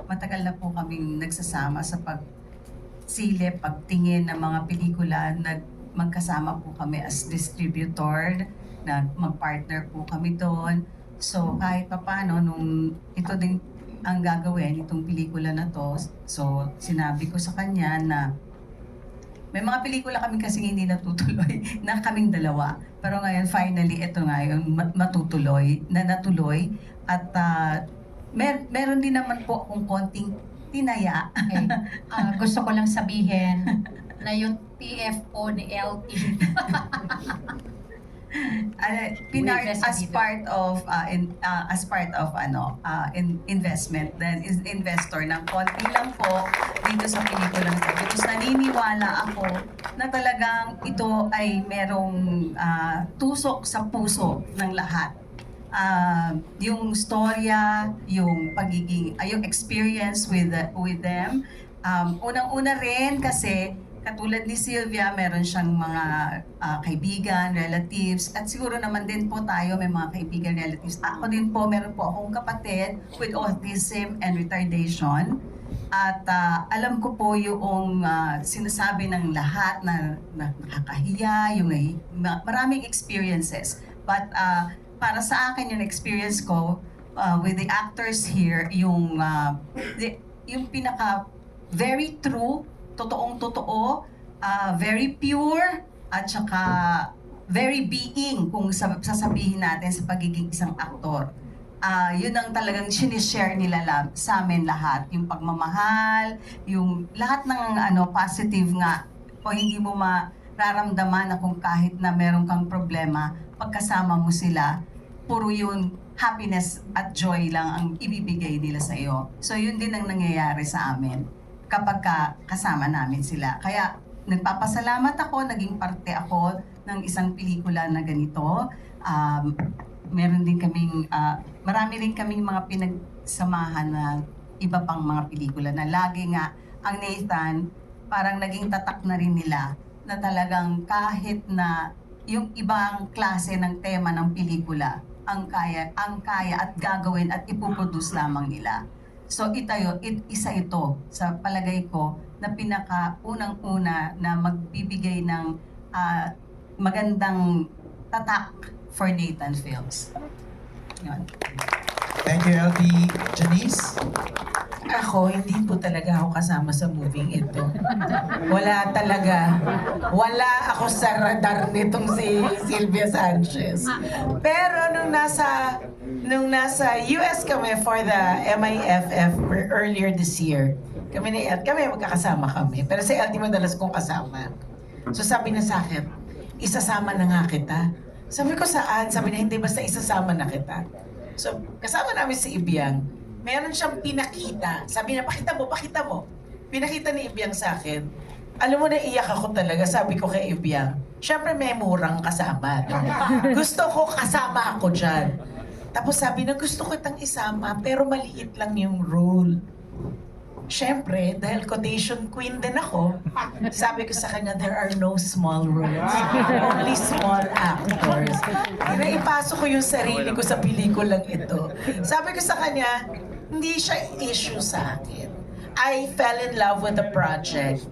matagal na po kaming nagsasama sa pagsilip, pagtingin ng mga pelikula, magkasama po kami as distributor, mag-partner po kami doon. So kahit papano, nung ito din ang gagawin, itong pelikula na to, so sinabi ko sa kanya na may mga pelikula kami kasi hindi natutuloy na kaming dalawa. Pero ngayon, finally, ito nga yung natuloy. At meron din naman po akong konting tinaya. Okay. Gusto ko lang sabihin na yung PFO ni LT. As part of investment, then is investor ng konti lang po dito sa pelikulang ito, because naniniwala ako na talagang ito ay merong tusok sa puso ng lahat. Yung storya, yung pagiging yung experience with them, unang-una rin kasi katulad ni Sylvia, meron siyang mga kaibigan, relatives, at siguro naman din po tayo may mga kaibigan, relatives. Ako din po, meron po akong kapatid with autism and retardation. At alam ko po yung sinasabi ng lahat na nakakahiya, yung maraming experiences. But para sa akin, yung experience ko with the actors here, yung pinaka very true, totoong-totoo, very pure, at saka very being kung sasabihin natin sa pagiging isang aktor. Yun ang talagang sinishare nila sa amin lahat. Yung pagmamahal, yung lahat ng positive nga, o hindi mo mararamdaman na kung kahit na meron kang problema, pagkasama mo sila, puro yun happiness at joy lang ang ibibigay nila sa iyo. So yun din ang nangyayari sa amin kapag kasama namin sila. Kaya nagpapasalamat ako, naging parte ako ng isang pelikula na ganito. Meron din kaming, marami rin kaming mga pinagsamahan na iba pang mga pelikula na lagi nga ang Nathan parang naging tatak na rin nila na talagang kahit na yung ibang klase ng tema ng pelikula ang kaya at gagawin at ipoproduce lamang nila. So isa ito sa palagay ko na pinaka-unang-una na magbibigay ng magandang tatak for Nathan Films. Yun. Thank you, LT. Janice? Ako, hindi po talaga ako kasama sa movie ito. Wala talaga. Wala ako sa radar nitong si Sylvia Sanchez. Pero nung nasa US kami for the MIFF earlier this year, kami magkakasama kami. Pero si LT madalas kong kasama. So sabi niya sa akin, isasama na nga kita. Sabi ko, saan? Sabi niya, hindi, basta isasama na kita. So kasama namin si Ibiang. Meron siyang pinakita. Sabi niya, pakita mo. Pinakita ni Ibiang sa akin. Alam mo, naiyak ako talaga. Sabi ko kay Ibiang, syempre may murang kasama. Gusto ko kasama ako dyan. Tapos sabi na, gusto ko itang isama, pero maliit lang yung role. Syempre, dahil quotation queen din ako, sabi ko sa kanya, there are no small roles. Only small actors. Naipasok ko yung sarili ko sa pelikulang ito. Sabi ko sa kanya, hindi siya issue sa akin. I fell in love with the project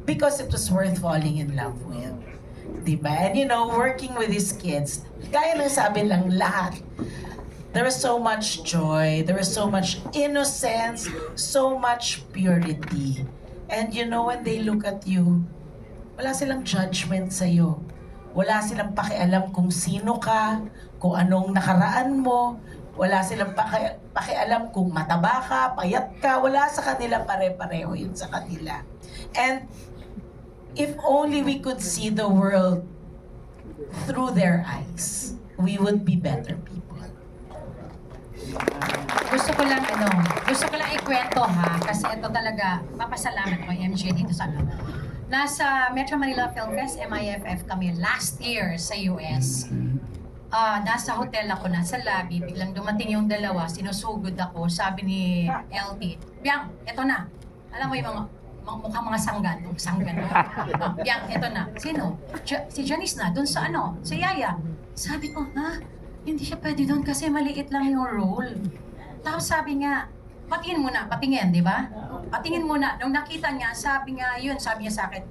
because it was worth falling in love with. Diba? And working with these kids, gaya ng sabi lang lahat, there is so much joy, there is so much innocence, so much purity. And when they look at you, wala silang judgment sa'yo. Wala silang pakialam kung sino ka, kung anong nakaraan mo. Wala silang pakialam kung mataba ka, payat ka. Wala sa kanila, pare-pareho yun sa kanila. And if only we could see the world through their eyes, we would be better people. gusto ko lang ikwento ha, kasi ito talaga, papasalamat ko MJ dito sa ano. Nasa Metro Manila Film Fest, MIFF kami last year sa US. Nasa hotel ako, nasa lobby, biglang dumating yung dalawa, sinusugod ako, sabi ni LT, Biang, eto na. Alam mo yung mukhang mga sanggan, no? Biang, eto na. Sino? Si Janice na, dun sa ano, si Yaya. Sabi ko, ha? Hindi siya pwede doon kasi maliit lang yung role. Tapos sabi nga, patingin, di ba? Patingin muna. Nung nakita niya, sabi niya sa akin,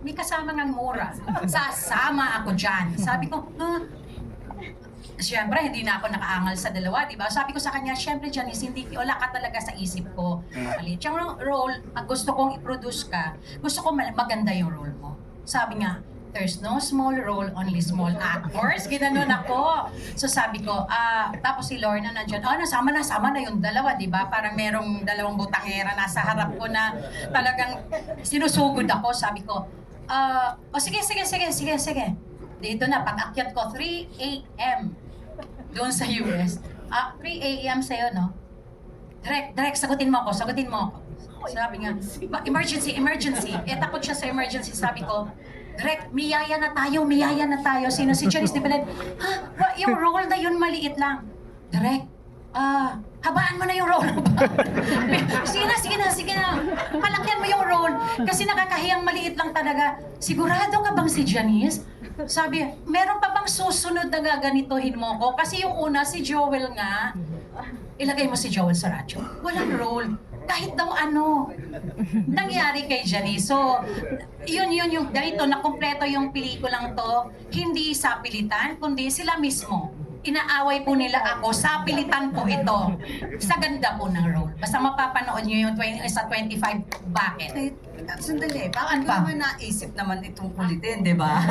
may kasama ng mura. Sasama ako dyan. Sabi ko, siyempre, hindi na ako nakaangal sa dalawa, di ba? Sabi ko sa kanya, siyempre, Janice, wala ka talaga sa isip ko. Maliit yung role, gusto kong i-produce ka, gusto ko maganda yung role mo. Sabi nga, there's no small role, only small actors. Ginanon ako. So sabi ko, tapos si Lorna nandyan, nasama na yung dalawa, di ba? Parang merong dalawang butangera nasa harap ko na talagang sinusugod ako. Sabi ko, sige. Dito na, pag-akyat ko, 3 a.m. doon sa US. 3 a.m. sa'yo, no? Direct, sagutin mo ako. Sabi nga, emergency. Takot siya sa emergency. Sabi ko, direct, miyaya na tayo. Sino? Si Janice de Belen. Yung role na yun, maliit lang. Direct, habaan mo na yung role. Sige na. Palakyan mo yung role. Kasi nakakahiyang maliit lang talaga. Sigurado ka bang si Janice? Sabi, meron pa bang susunod na gaganituhin mo ko? Kasi yung una, si Joel nga, ilagay mo si Joel sa radyo. Walang role. Kahit daw ano, nangyari kay Janice. So, yun yung ganito, na kumpleto yung pelikulang to, hindi sa pilitan, kundi sila mismo. Inaaway po nila ako, sa pilitan po ito. Sa ganda po ng role. Basta mapapanood nyo yung sa 25 Bakit. Sandali, bakit ko naman naisip naman itong kulitin, di ba?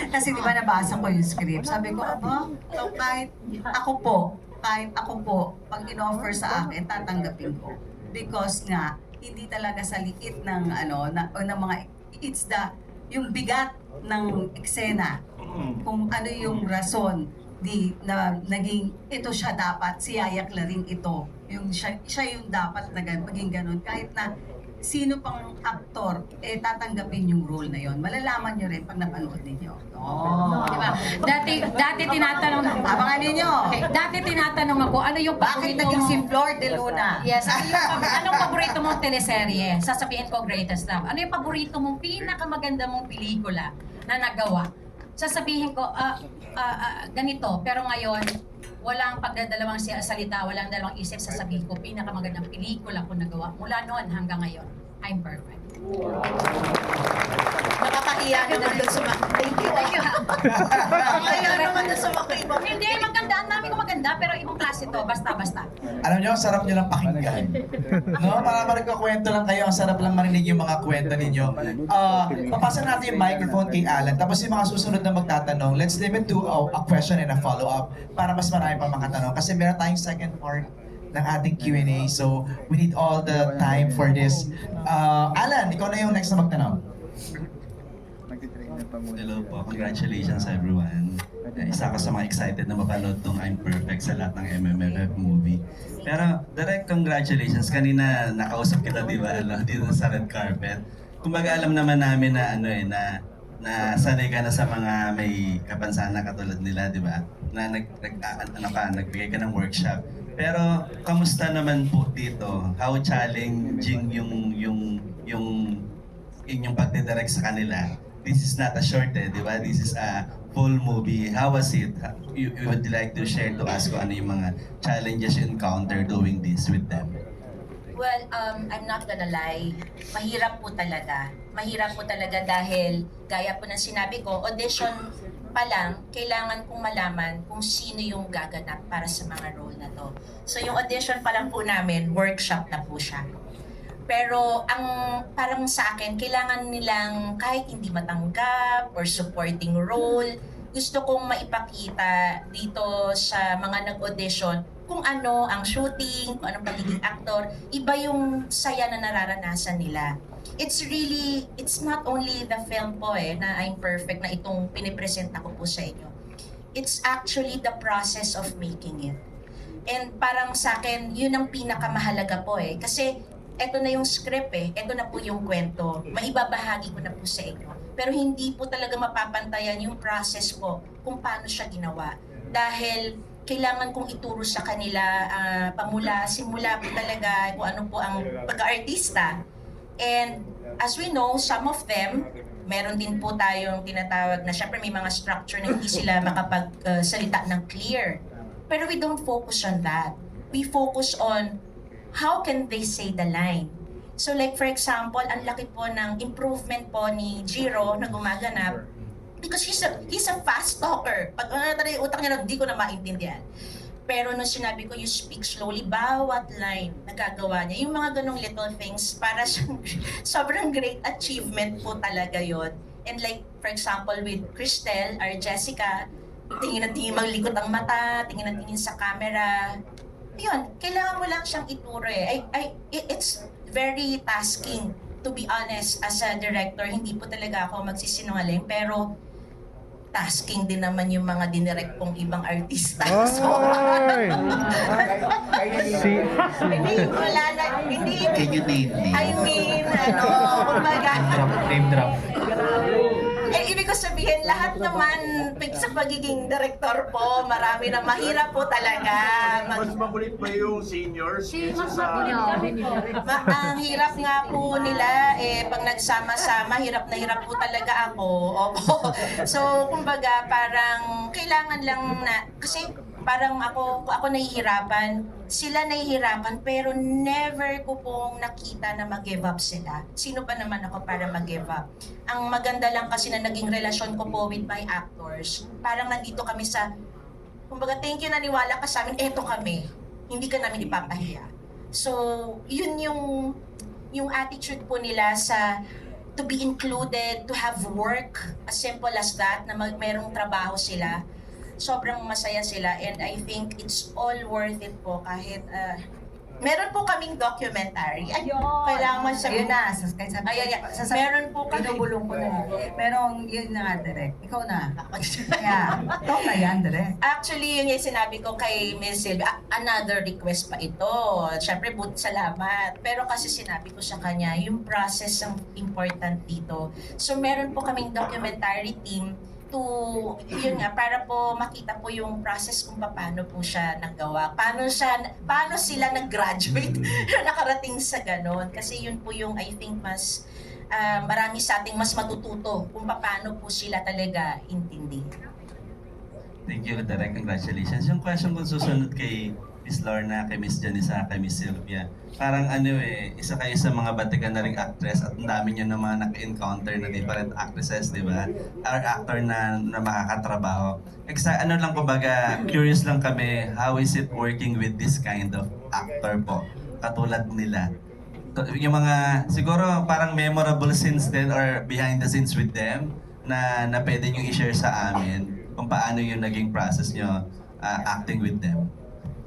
Kasi di ba nabasa ko yung script. Sabi ko, kahit ako po, pag in-offer sa akin, tatanggapin ko. Because nga, hindi talaga sa liit ng mga, yung bigat ng eksena, kung ano yung rason, na naging, ito siya dapat, si Yaya Claring ito, siya yung dapat na maging ganun. Kahit na sino pang aktor, tatanggapin yung role na yon. Malalaman nyo rin pag napanood ninyo. Diba? Dati tinatanong, abangan ninyo. Okay, dati tinatanong ako, ano yung Bakit paborito naging mo? si Flor de Luna? Yes, anong paborito mong teleserye? Sasabihin ko, Greatest Love. Ano yung paborito mong, pinakamaganda mong pelikula na nagawa? Sasabihin ko, ganito, pero ngayon, walang pagdadalawang salita, walang dalawang isip, sasabihin ko, pinakamagandang pelikula ko nagawa. Mula noon hanggang ngayon, I'm perfect. Nakakahiya naman doon sa mga... Thank you. Nakakahiya naman doon sa mga ibang... Hindi, maganda. Ang dami ko maganda, pero ibang klase to. Basta. Alam nyo, ang sarap nyo lang pakinggan. No? Para magkakwento lang kayo, ang sarap lang marinig yung mga kwento ninyo. Papasa natin yung microphone kay Alan, tapos yung mga susunod na magtatanong, let's limit to a question and a follow-up para mas marami pa makatanong. Kasi meron tayong second part ng ating Q&A, so we need all the time for this. Alan, ikaw na yung next na magtanong. Hello po, congratulations everyone. Isa ako sa mga excited na mapanood tong I'm Perfect sa lahat ng MMFF movie. Pero direct congratulations, kanina nakausap kita di ba, dito sa red carpet. Kumbaga alam naman namin na na sanay ka na sa mga may kapansanan na katulad nila, di ba? Na nagbigay ka ng workshop. Pero kamusta naman po dito? How challenging yung inyong pagdidirect sa kanila? This is not a short, di ba? This is a full movie. How was it? You would like to share to us kung ano yung mga challenges you encounter doing this with them? Well, I'm not gonna lie. Mahirap po talaga. Mahirap po talaga dahil, gaya po ng sinabi ko, audition pa lang, kailangan kong malaman kung sino yung gaganap para sa mga role na to. So yung audition pa lang po namin, workshop na po siya. Pero ang parang sa akin, kailangan nilang kahit hindi matanggap or supporting role, gusto kong maipakita dito sa mga nag-audition kung ano ang shooting, kung anong pagiging actor, iba yung saya na nararanasan nila. It's not only the film po na I'm Perfect na itong pinipresenta ko po sa inyo. It's actually the process of making it. And parang sa akin, yun ang pinakamahalaga po eh. Kasi eto na yung script eh, eto na po yung kwento. Maibabahagi ko na po sa inyo. Pero hindi po talaga mapapantayan yung process po kung paano siya ginawa. Dahil kailangan kong ituro sa kanila simula po talaga kung ano po ang pagka-artista. And as we know, some of them, meron din po tayong tinatawag na syempre may mga structure na hindi sila makapagsalita ng clear. Pero we don't focus on that. We focus on how can they say the line. So like for example, ang laki po ng improvement po ni Jiro na gumaganap because he's a fast talker. Pag yung utak niya, hindi ko na maintindihan. Pero nung sinabi ko, you speak slowly, bawat line nagagawa niya. Yung mga ganong little things, para sobrang great achievement po talaga yon. And like, for example, with Cristel or Jessica, tingin na tingin, maglikot ang mata, tingin na tingin sa camera. Yun, kailangan mo lang siyang ituro eh. It's very tasking, to be honest, as a director. Hindi po talaga ako magsisinungaling, pero tasking din naman yung mga dinirect kong ibang artista. So, Can you name me? I mean, kumbaga, Name drop. ibig ko sabihin, lahat naman sa pagiging director po, marami na mahirap po talaga. Mas makulit ba yung seniors kaysa sa... Ang hirap nga po nila, pag nagsama-sama, hirap na hirap po talaga ako. Opo. So, kumbaga, parang kailangan lang na, kasi parang ako nahihirapan, sila nahihirapan, pero never ko pong nakita na mag-give up sila. Sino pa naman ako para mag-give up? Ang maganda lang kasi na naging relasyon ko po with my actors, parang nandito kami sa, kumbaga, thank you, naniwala ka sa amin, eto kami. Hindi ka namin ipapahiya. So, yun yung attitude po nila sa to be included, to have work, as simple as that, na merong trabaho sila. Sobrang masaya sila, and I think it's all worth it po kahit meron po kaming documentary. Ay, kailangan mo sabihin na. Meron po kami. Binubulong ko na. Pero yun na nga, direct. Ikaw na. Ikaw na yan, direct. Actually, yun yung sinabi ko kay Ms. Sylvia, another request pa ito. Siyempre, salamat. Pero kasi sinabi ko sa kanya, yung process ang important dito. So, meron po kaming documentary team to, yun nga, para po makita po yung process kung paano po siya nagawa. Paano sila nag-graduate na nakarating sa ganon. Kasi yun po yung, I think, mas, marami sa ating mas matututo kung paano po sila talaga intindi. Thank you, Direk. Congratulations. Yung question kung susunod kay Miss Lorna, kay Miss Janissa, kay Miss Sylvia, parang isa kayo sa mga batikan na ring actress at ang dami nyo na mga naka-encounter na different actresses, di ba? Or actor na makakatrabaho. Ano lang kumbaga, curious lang kami, how is it working with this kind of actor po? Katulad nila. Yung mga, siguro parang memorable scenes din or behind the scenes with them na pwede nyo i-share sa amin kung paano yung naging process nyo acting with them.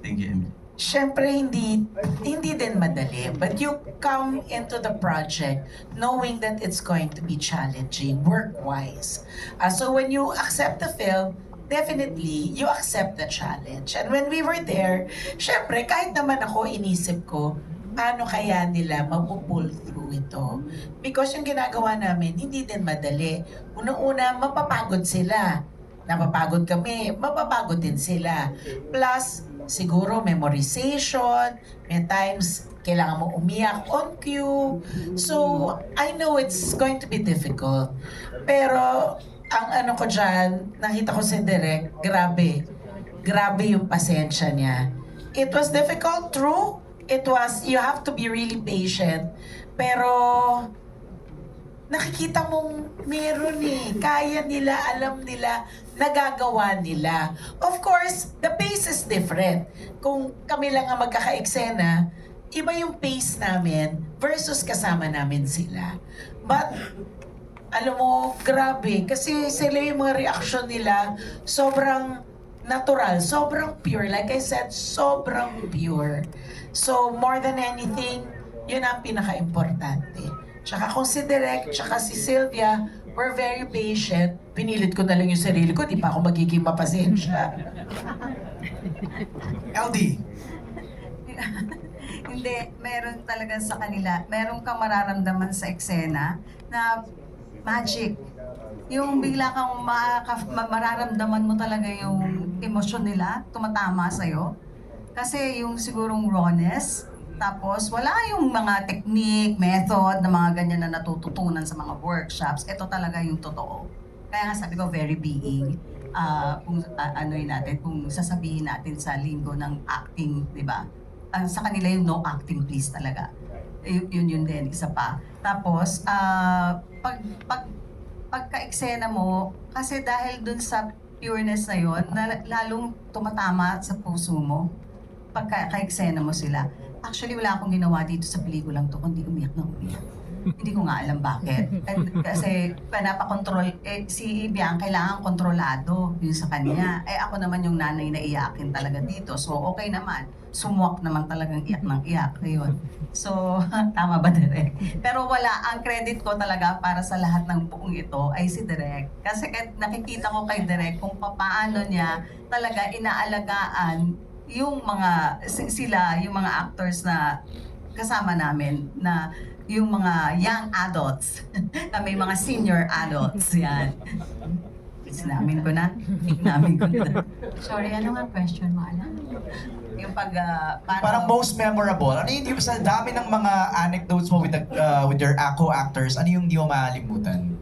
Thank you, Emily. Siyempre, hindi din madali. But you come into the project knowing that it's going to be challenging work-wise. So when you accept the film, definitely, you accept the challenge. And when we were there, siyempre, kahit naman ako, inisip ko, paano kaya nila mapupull through ito? Because yung ginagawa namin, hindi din madali. Unang-una, mapapagod sila. Napapagod kami, mapapagod din sila. Plus, siguro memorization, may times kailangan mo umiyak on cue. So, I know it's going to be difficult. Pero, ang ano ko dyan, nakita ko si Direk, grabe. Grabe yung pasensya niya. It was difficult, true. It was, you have to be really patient. Pero, nakikita mong meron kaya nila, alam nila, nagagawa nila. Of course, the pace is different. Kung kami lang ang magkaka-eksena, iba yung pace namin versus kasama namin sila. But, alam mo, grabe. Kasi sila yung mga reaction nila, sobrang natural, sobrang pure. Like I said, sobrang pure. So, more than anything, yun ang pinaka-importante. Tsaka kung si Direk, tsaka si Sylvia, we're very patient. Pinilit ko na lang yung sarili ko, di pa ako magiging mapasensya. LD. Hindi, meron talaga sa kanila, meron kang mararamdaman sa eksena na magic. Yung bigla kang mararamdaman mo talaga yung emosyon nila, tumatama sa'yo. Kasi yung sigurong rawness, tapos wala yung mga technique, method na mga ganyan na natututunan sa mga workshops. Ito talaga yung totoo. Kaya nga sabi ko, very being. Kung ano'y natin, kung sasabihin natin sa linggo ng acting, di ba? Sa kanila yung no acting please talaga. Yun din, isa pa. Tapos, pagka-eksena mo, kasi dahil dun sa pureness na yun, lalong tumatama sa puso mo pagka-eksena mo sila. Actually, wala akong ginawa dito sa pelikulang to, kundi umiyak na umiyak. Hindi ko nga alam bakit. Kasi panapakontrol, si Biang kailangan kontrolado yun sa kanya. Ako naman yung nanay na iyakin talaga dito. So, okay naman. Sumuwak naman talagang iyak ng iyak. Yun. So, tama ba, Direk? Pero wala, ang credit ko talaga para sa lahat ng buong ito ay si Direk. Kasi nakikita ko kay Direk kung paano niya talaga inaalagaan yung mga, yung mga actors na kasama namin na yung mga young adults, kami mga senior adults, yan. Sinamin ko na. Sorry, ano nga question mo, alam? Yung Parang most memorable. Ano yung sa dami ng mga anecdotes mo with your co-actors, ano yung di mo makalimutan?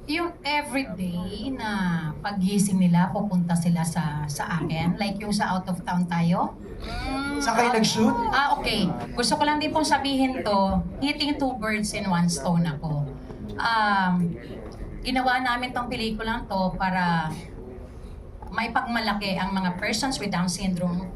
Yung everyday na paggising nila, pupunta sila sa akin. Like yung sa out of town tayo. Saan kayo nag-shoot? Okay. Gusto ko lang din pong sabihin to, hitting two birds in one stone ako. Ginawa namin tong pelikulang to para may pagmalaki ang mga persons with Down syndrome.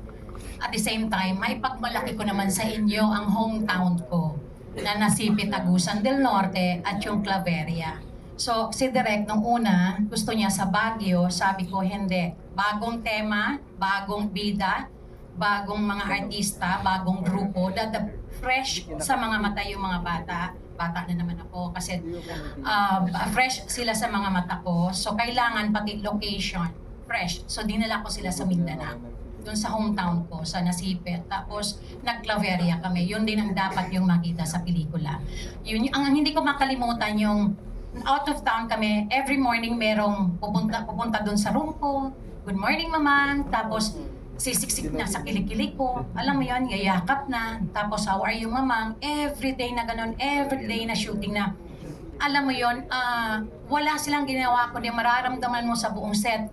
At the same time, may pagmalaki ko naman sa inyo ang hometown ko na nasipit Agusan del Norte at yung Claveria. So, si Direk, nung una, gusto niya sa Baguio, sabi ko, hindi. Bagong tema, bagong bida, bagong mga artista, bagong grupo, fresh sa mga mata yung mga bata. Bata na naman ako kasi fresh sila sa mga mata ko. So, kailangan pati location, fresh. So, dinala ko sila sa Mindanao. Doon sa hometown ko, sa Nasipit. Tapos, nag-Claveria kami. Yun din ang dapat yung makita sa pelikula. Yun, ang hindi ko makalimutan yung out of town kami, every morning merong pupunta doon sa room ko. Good morning, Mama. Tapos, sisiksik na sa kilikili ko. Alam mo yun, yayakap na. Tapos, how are you, Mamang? Everyday na ganun, everyday na shooting na. Alam mo yun, wala silang ginawa kundi mararamdaman mo sa buong set.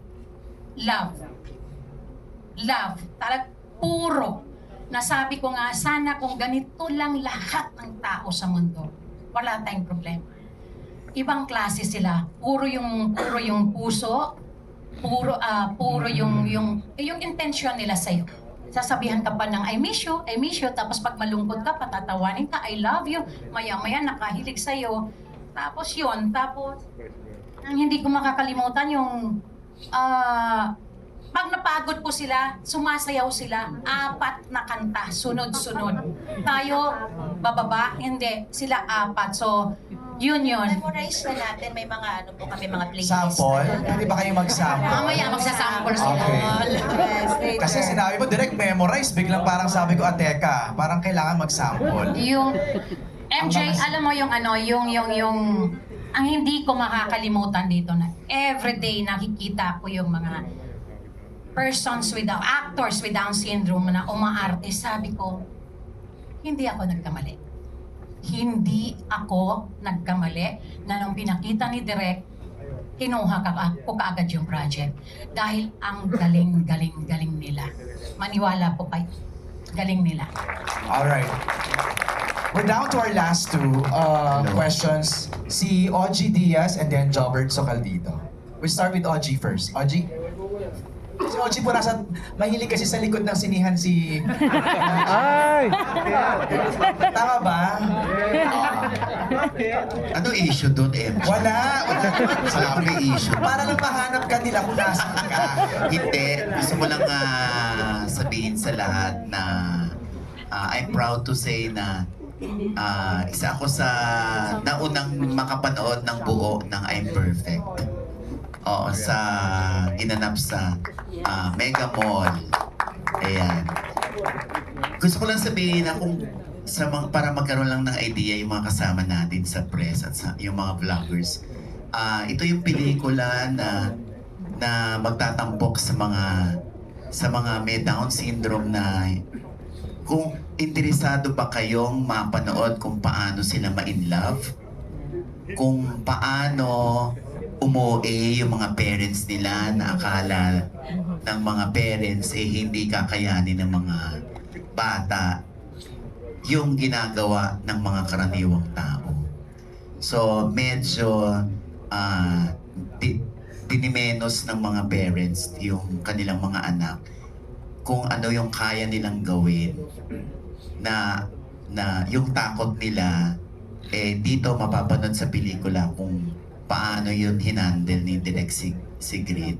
Love. Love. Puro. Nasabi ko nga, sana kung ganito lang lahat ng tao sa mundo, wala tayong problema. Ibang klase sila. Puro yung puso, puro yung intention nila sa'yo. Sasabihan ka pa ng I miss you, tapos pag malungkot ka, patatawanin ka, I love you, maya-maya nakahilig sa'yo. Tapos ang hindi ko makakalimutan yung pag napagod po sila, sumasayaw sila, 4 na kanta, sunod-sunod. Tayo, bababa, hindi, sila 4. So, yun. Memorize na natin, may mga kami mga playlist. Sample? Pwede ba kayo mag-sample? Mamaya magsasample sila. Okay. Kasi sinabi mo, direct memorize. Biglang parang sabi ko, teka, parang kailangan mag-sample. Yung MJ, alam mo yung ang hindi ko makakalimutan dito na everyday nakikita ko yung mga actors with Down syndrome na umaarte. Sabi ko, hindi ako nagkamali. Hindi ako nagkamali na nung pinakita ni Direk, kinuha ko kaagad yung project. Dahil ang galing nila. Maniwala po kayo. Galing nila. Alright. We're down to our last two questions. Si Ogie Diaz and then Jobert Socaldito. We start with Ogie first. Ogie? Si Ogie po mahilig kasi sa likod ng sinihan si... Ay! Tama ba? Ano issue doon, MJ? Wala! Wala may issue. Para lang mahanap ka nila kung nasan ka. Hindi. Gusto mo lang sabihin sa lahat na I'm proud to say na Isa ako sa naunang makapanood ng buo ng I'm Perfect. Oo, ginanap sa Mega Mall. Ayan. Gusto ko lang sabihin na para magkaroon lang ng idea yung mga kasama natin sa press at yung mga vloggers. Ito yung pelikula na magtatampok sa mga may Down syndrome na kung interesado ba kayong mapanood kung paano sila ma-in love, kung paano umuwi yung mga parents nila na akala ng mga parents hindi kakayanin ng mga bata yung ginagawa ng mga karaniwang tao. So medyo dinimenos ng mga parents yung kanilang mga anak kung ano yung kaya nilang gawin na yung takot nila dito mapapanood sa pelikula kung paano yun hinandle ni Direk Sigrid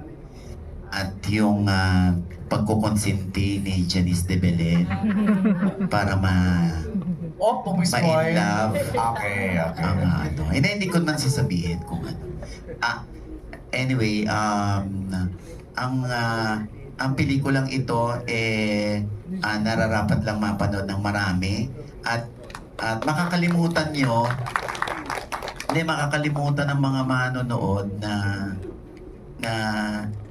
at yung pagkukonsinti ni Janice de Belen para ma-in love. Okay. Hindi ko man sasabihin kung ano. Anyway, ang pelikulang ito nararapat lang mapanood ng marami at makakalimutan ng mga manonood na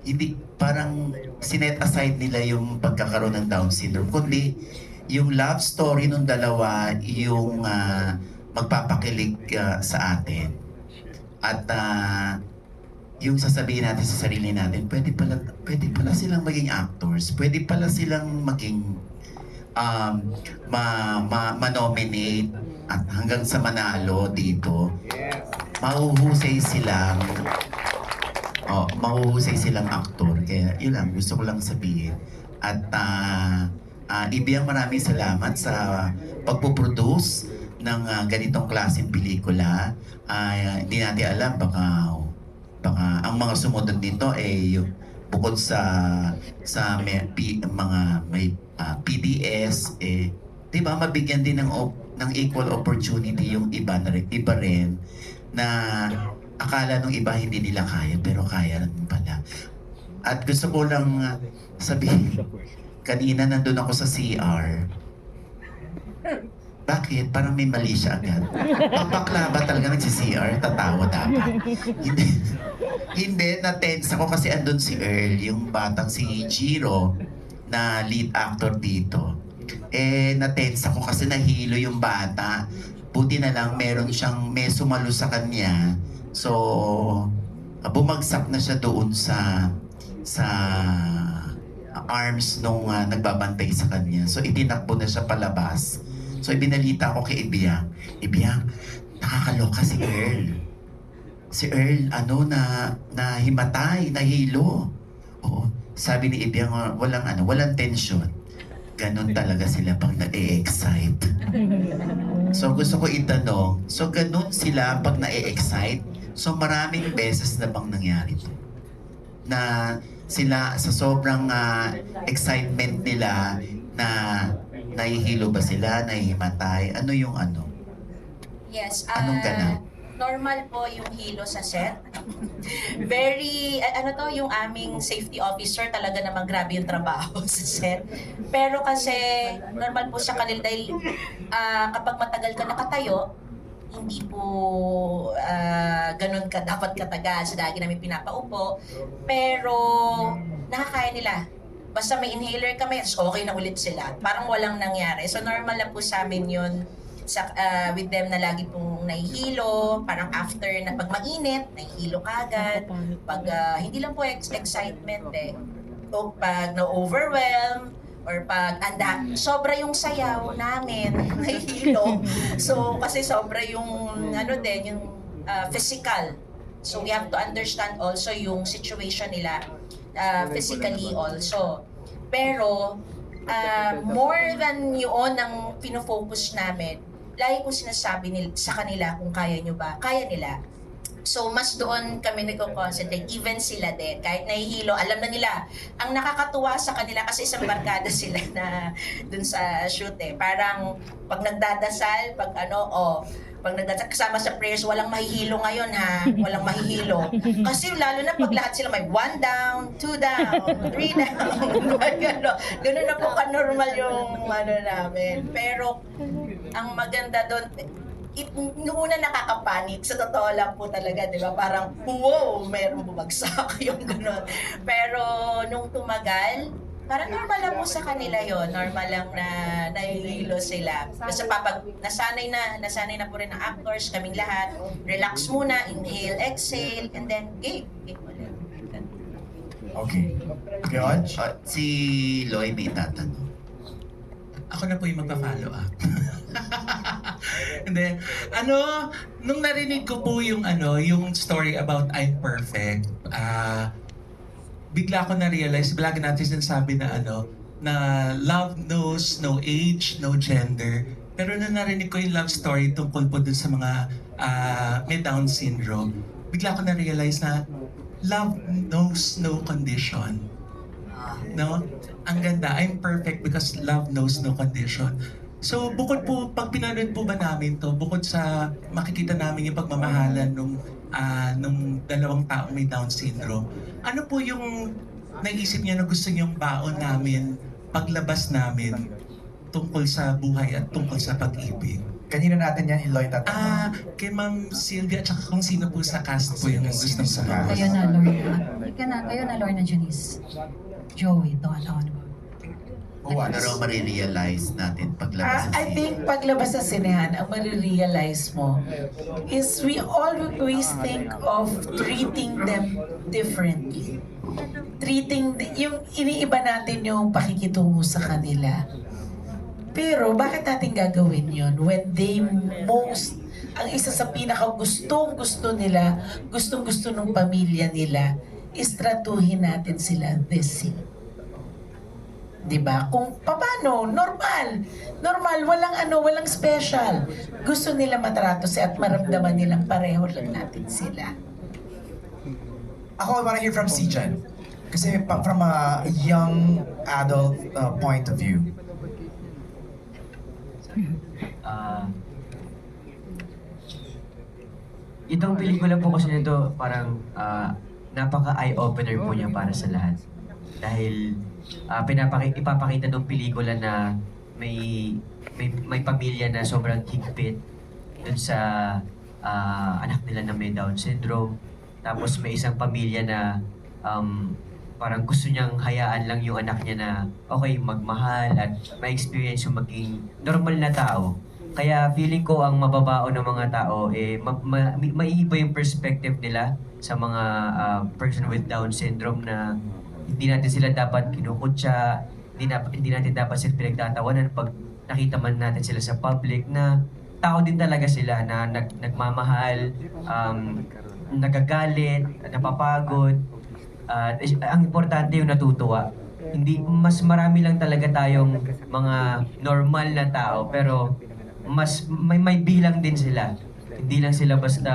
hindi parang sinet aside nila yung pagkakaroon ng Down syndrome, kundi yung love story ng dalawa yung magpapakilig sa atin. At yung sasabihin natin sa sarili natin, pwede pala silang maging actors, pwede pala silang maging ma-nominate at hanggang sa manalo dito. Mahuhusay silang aktor. Kaya yun lang, gusto ko lang sabihin. At Ibiyang maraming salamat sa pagpuproduce ng ganitong klaseng pelikula. Hindi natin alam, baka ang mga sumunod nito bukod sa may PDS, di ba, mabigyan din ng equal opportunity yung iba rin na akala nung iba hindi nila kaya, pero kaya rin pala. At gusto ko lang sabihin, kanina nandun ako sa CR. Bakit? Parang may mali siya agad. Pagpakla ba talaga nagsi-CR? Tatawa dapat. Hindi, na-tense ako kasi andun si Earl, yung batang si Jiro, na lead actor dito. Na-tense ako kasi nahilo yung bata. Buti na lang may sumalo sa kanya. So, bumagsak na siya doon sa arms nung nagbabantay sa kanya. So, itinakbo na siya palabas. So, ibinalita ko kay Ibiyang, nakakaloka si Earl. Si Earl, nahimatay, nahilo. Oo. Sabi ni Ibiyang, walang tension. Ganon talaga sila pag na-e-excite. So, gusto ko itanong, so ganon sila pag na-e-excite? So, maraming beses na bang nangyari ito? Na sila, sa sobrang excitement nila, na nahihilo ba sila, nahihimatay? Ano yung ano? Yes. Anong ganap? Normal po yung hilo sa set. Very, yung aming safety officer talaga namang grabe yung trabaho sa set. Pero kasi, normal po sa kanila dahil kapag matagal ka nakatayo, hindi po ganun ka dapat katagal. Sa lagi namin pinapaupo. Pero, nakakaya nila. Basta may inhaler kami, okay na ulit sila. Parang walang nangyari. So, normal lang po sa amin yun. With them na lagi pong nahihilo, parang after na pag mainit, nahihilo kagad. Pag hindi lang po excitement o pag na-overwhelm, or pag sobra yung sayaw namin, nahihilo. So, kasi sobra yung, yung physical. So, we have to understand also yung situation nila physically also. Pero, more than yun ang pinofocus namin, lagi ko sinasabi sa kanila kung kaya nyo ba, kaya nila. So mas doon kami nagko-concentrate, even sila din, kahit nahihilo, alam na nila. Ang nakakatuwa sa kanila, kasi isang barkada sila na dun sa shoot parang pag nagdadasal, pag pag nagdadasal, kasama sa prayers, walang mahihilo ngayon ha, walang mahihilo. Kasi lalo na pag lahat sila may 1 down, 2 down, 3 down, gano'n na po ka-normal yung namin. Pero ang maganda doon, noong una nakakapanik, sa totoo lang po talaga, di ba? Parang, wow, mayroong bumagsak, yung gano'n. Pero nung tumagal, parang normal lang po sa kanila yon, normal lang na nahihilo sila. Basta nasanay na po rin ang actors, kaming lahat. Relax muna, inhale, exhale, and then game ulit. Okay. George? Si Loy may tatanong. Ako na po yung magpa-follow up. Hindi. Nung narinig ko po yung yung story about I'm Perfect, bigla ko na-realize, lagi natin sinasabi na na love knows no age, no gender. Pero nung narinig ko yung love story tungkol po dun sa mga may Down syndrome, bigla ko na-realize na love knows no condition. No? Ang ganda, I'm perfect because love knows no condition. So, bukod po, pag pinanood po ba namin to, bukod sa makikita namin yung pagmamahalan nung dalawang taong may Down syndrome, ano po yung naisip niya na gusto niyong baon namin, paglabas namin, tungkol sa buhay at tungkol sa pag-ibig? Kanina natin yan, Eloy, tatanong. Kay Ma'am Sylvia, tsaka kung sino po sa cast po yung gustong sa Kayo na, Lorna. Kayo na, Lorna Janice. Joey, tawa-tawa na ba? Ano raw marirealize natin paglabas sa I think paglabas sa sinehan, ang marirealize mo is we always think of treating them differently. Yung iniiba natin yung pakikitungo sa kanila. Pero bakit natin gagawin yun when they ang isa sa pinaka-gustong-gusto nila, gustong-gusto ng pamilya nila, is tratuhin natin sila the same. Diba? Kung paano, normal, walang special. Gusto nila matrato siya at maramdaman nilang pareho lang natin sila. Ako, I wanna hear from Sijan. Kasi from a young adult point of view. Itong pelikula po kasi nito parang napaka-eye-opener po niya para sa lahat. Dahil ipapakita ng pelikula na may pamilya na sobrang higpit dun sa anak nila na may Down syndrome. Tapos may isang pamilya na parang gusto niyang hayaan lang yung anak niya na okay, magmahal at ma-experience yung maging normal na tao. Kaya feeling ko ang mababao ng mga tao, maiiba yung perspective nila sa mga person with Down syndrome na hindi natin sila dapat kinukutya, hindi natin dapat sila pinagtatawanan pag nakita man natin sila sa public na tao din talaga sila na nagmamahal, nagagalit, napapagod. Ang importante yung natutuwa. Mas marami lang talaga tayong mga normal na tao pero mas may bilang din sila. Hindi lang sila basta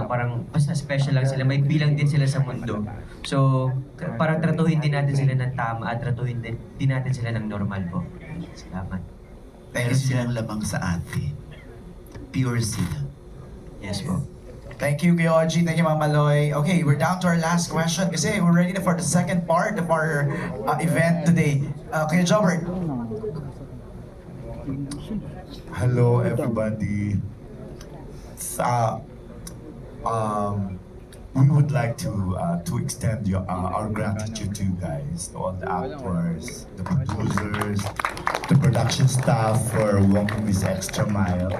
parang basta special lang sila. May bilang din sila sa mundo. So, para tratuhin din natin sila ng tama at tratuhin din natin sila ng normal po. Salamat. Pero silang lamang sa atin. Pure sila. Yes po. Thank you, Georgie. Thank you, Ma'am Maloy. Okay, we're down to our last question kasi we're ready for the second part of our event today. Kuya Jobert. Hello, everybody. We would like to extend our gratitude to you guys, to all the actors, the producers, the production staff for walking this extra mile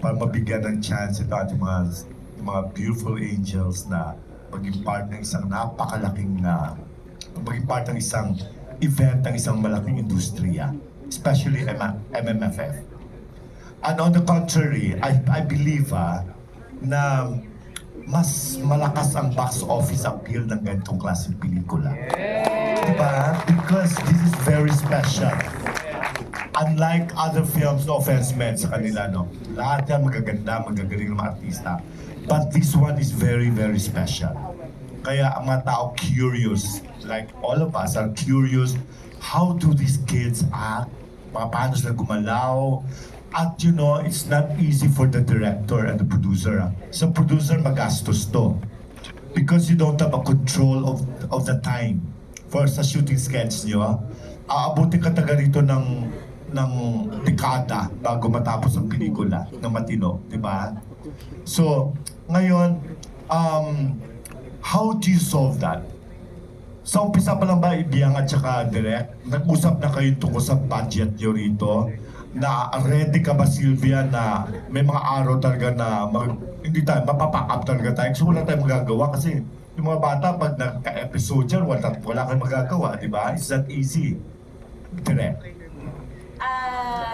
para mabigyan ng chance ito ating mga beautiful angels na maging part ng isang napakalaking maging part ng isang event ng isang malaking industriya, especially MMFF. And on the contrary, I believe na mas malakas ang box office appeal ng ganitong klaseng pelikula. Diba? Because this is very special. Unlike other films, no offense meant sa kanila, no? Lahat yan magaganda, magagaling ng mga artista. But this one is very, very special. Kaya ang mga tao curious, like all of us are curious, how do these kids act? Paano sila gumalaw? At you know, it's not easy for the director and the producer. Sa producer, magastos to. Because you don't have a control of the time. For sa shooting sketch nyo, aabutin ka taga rito ng dekada bago matapos ang pelikula na matino, di ba? So, ngayon, how do you solve that? Sa umpisa pa lang ba, Ibiang at saka Direk, nag-usap na kayo tungkol sa budget nyo rito? Na ready ka ba, Sylvia, na may mga araw talaga na hindi tayo, mapapack up talaga tayo kasi wala tayong magagawa kasi yung mga bata, pag nagka-episode yan, wala kayong magagawa, di ba? It's not easy. Direk.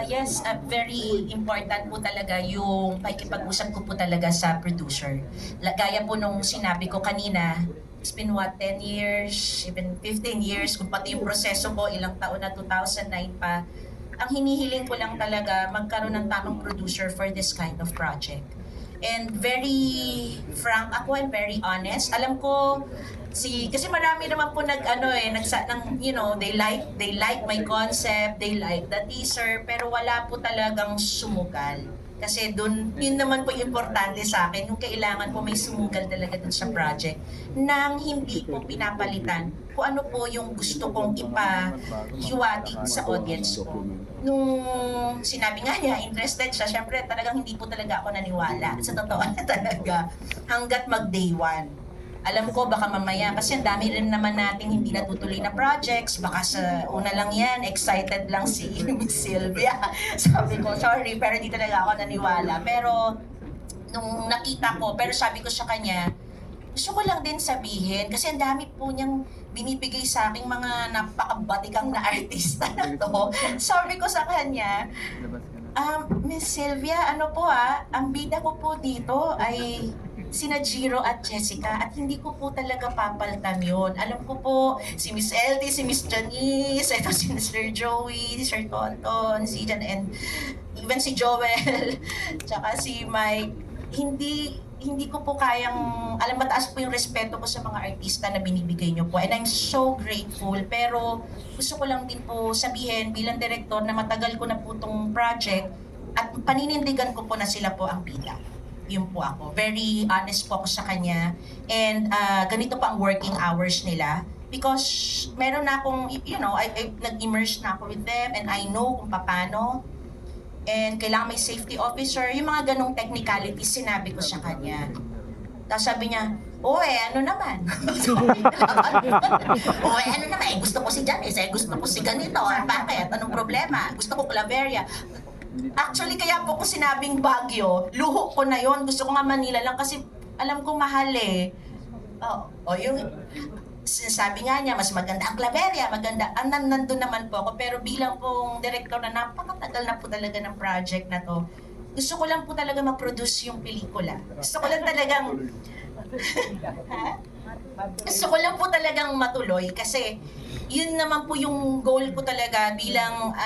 Yes, very important po talaga yung pakikipag-usap ko po talaga sa producer. Gaya po nung sinabi ko kanina, it's been what, 10 years, even 15 years, kung pati yung proseso ko, ilang taon na, 2009 pa. Ang hinihiling ko lang talaga, magkaroon ng tamang producer for this kind of project. And very frank ako and very honest. Alam ko, kasi marami naman po they like my concept, they like the teaser, pero wala po talagang sumugal. Kasi yun naman po importante sa akin, yung kailangan po may sumugal talaga dun sa project nang hindi po pinapalitan kung ano po yung gusto kong ipahiwatig sa audience ko. Nung sinabi nga niya, interested siya, syempre talagang hindi po talaga ako naniwala. Sa totoo na talaga, hanggat mag-day one. Alam ko baka mamaya, kasi ang dami rin naman nating hindi natutuloy na projects, baka sa una lang yan, excited lang si Miss Sylvia. Sabi ko, sorry, pero hindi talaga ako naniwala. Pero nung nakita ko, pero sabi ko sa kanya, gusto ko lang din sabihin, kasi ang dami po niyang binibigay sa aking mga napakabatikang na artista na to. Sabi ko sa kanya, Miss Sylvia, ang bida ko po dito ay sina Jiro at Jessica at hindi ko po talaga papalitan yun. Alam ko po, si Miss LT, si Miss Janice, ito si Sir Joey, si Sir Tonton, si Jan, and even si Joel, tsaka si Mike. Hindi ko po kayang, mataas po yung respeto ko sa mga artista na binibigay nyo po. And I'm so grateful. Pero gusto ko lang din po sabihin bilang director na matagal ko na po itong project at paninindigan ko po na sila po ang bida. Yun po ako. Very honest po ako sa kanya. And ganito pa ang working hours nila. Because meron na akong, nag-immerse na ako with them and I know kung paano. And kailangan may safety officer. Yung mga ganong technicalities, sinabi ko sa kanya. Tapos sabi niya, ano naman? Ano naman? Gusto ko si Janice, gusto ko si ganito. Bakit? Anong problema? Gusto ko Claveria. Actually, kaya po ko sinabing Baguio, luho ko na yon. Gusto ko nga Manila lang kasi alam ko mahal eh. Yung sinasabi nga niya, mas maganda ang Claveria, maganda. Nandun naman po ako. Pero bilang pong director na napakatagal na po talaga ng project na to, gusto ko lang po talaga ma-produce yung pelikula. Gusto ko lang talagang matuloy kasi yun naman po yung goal ko talaga bilang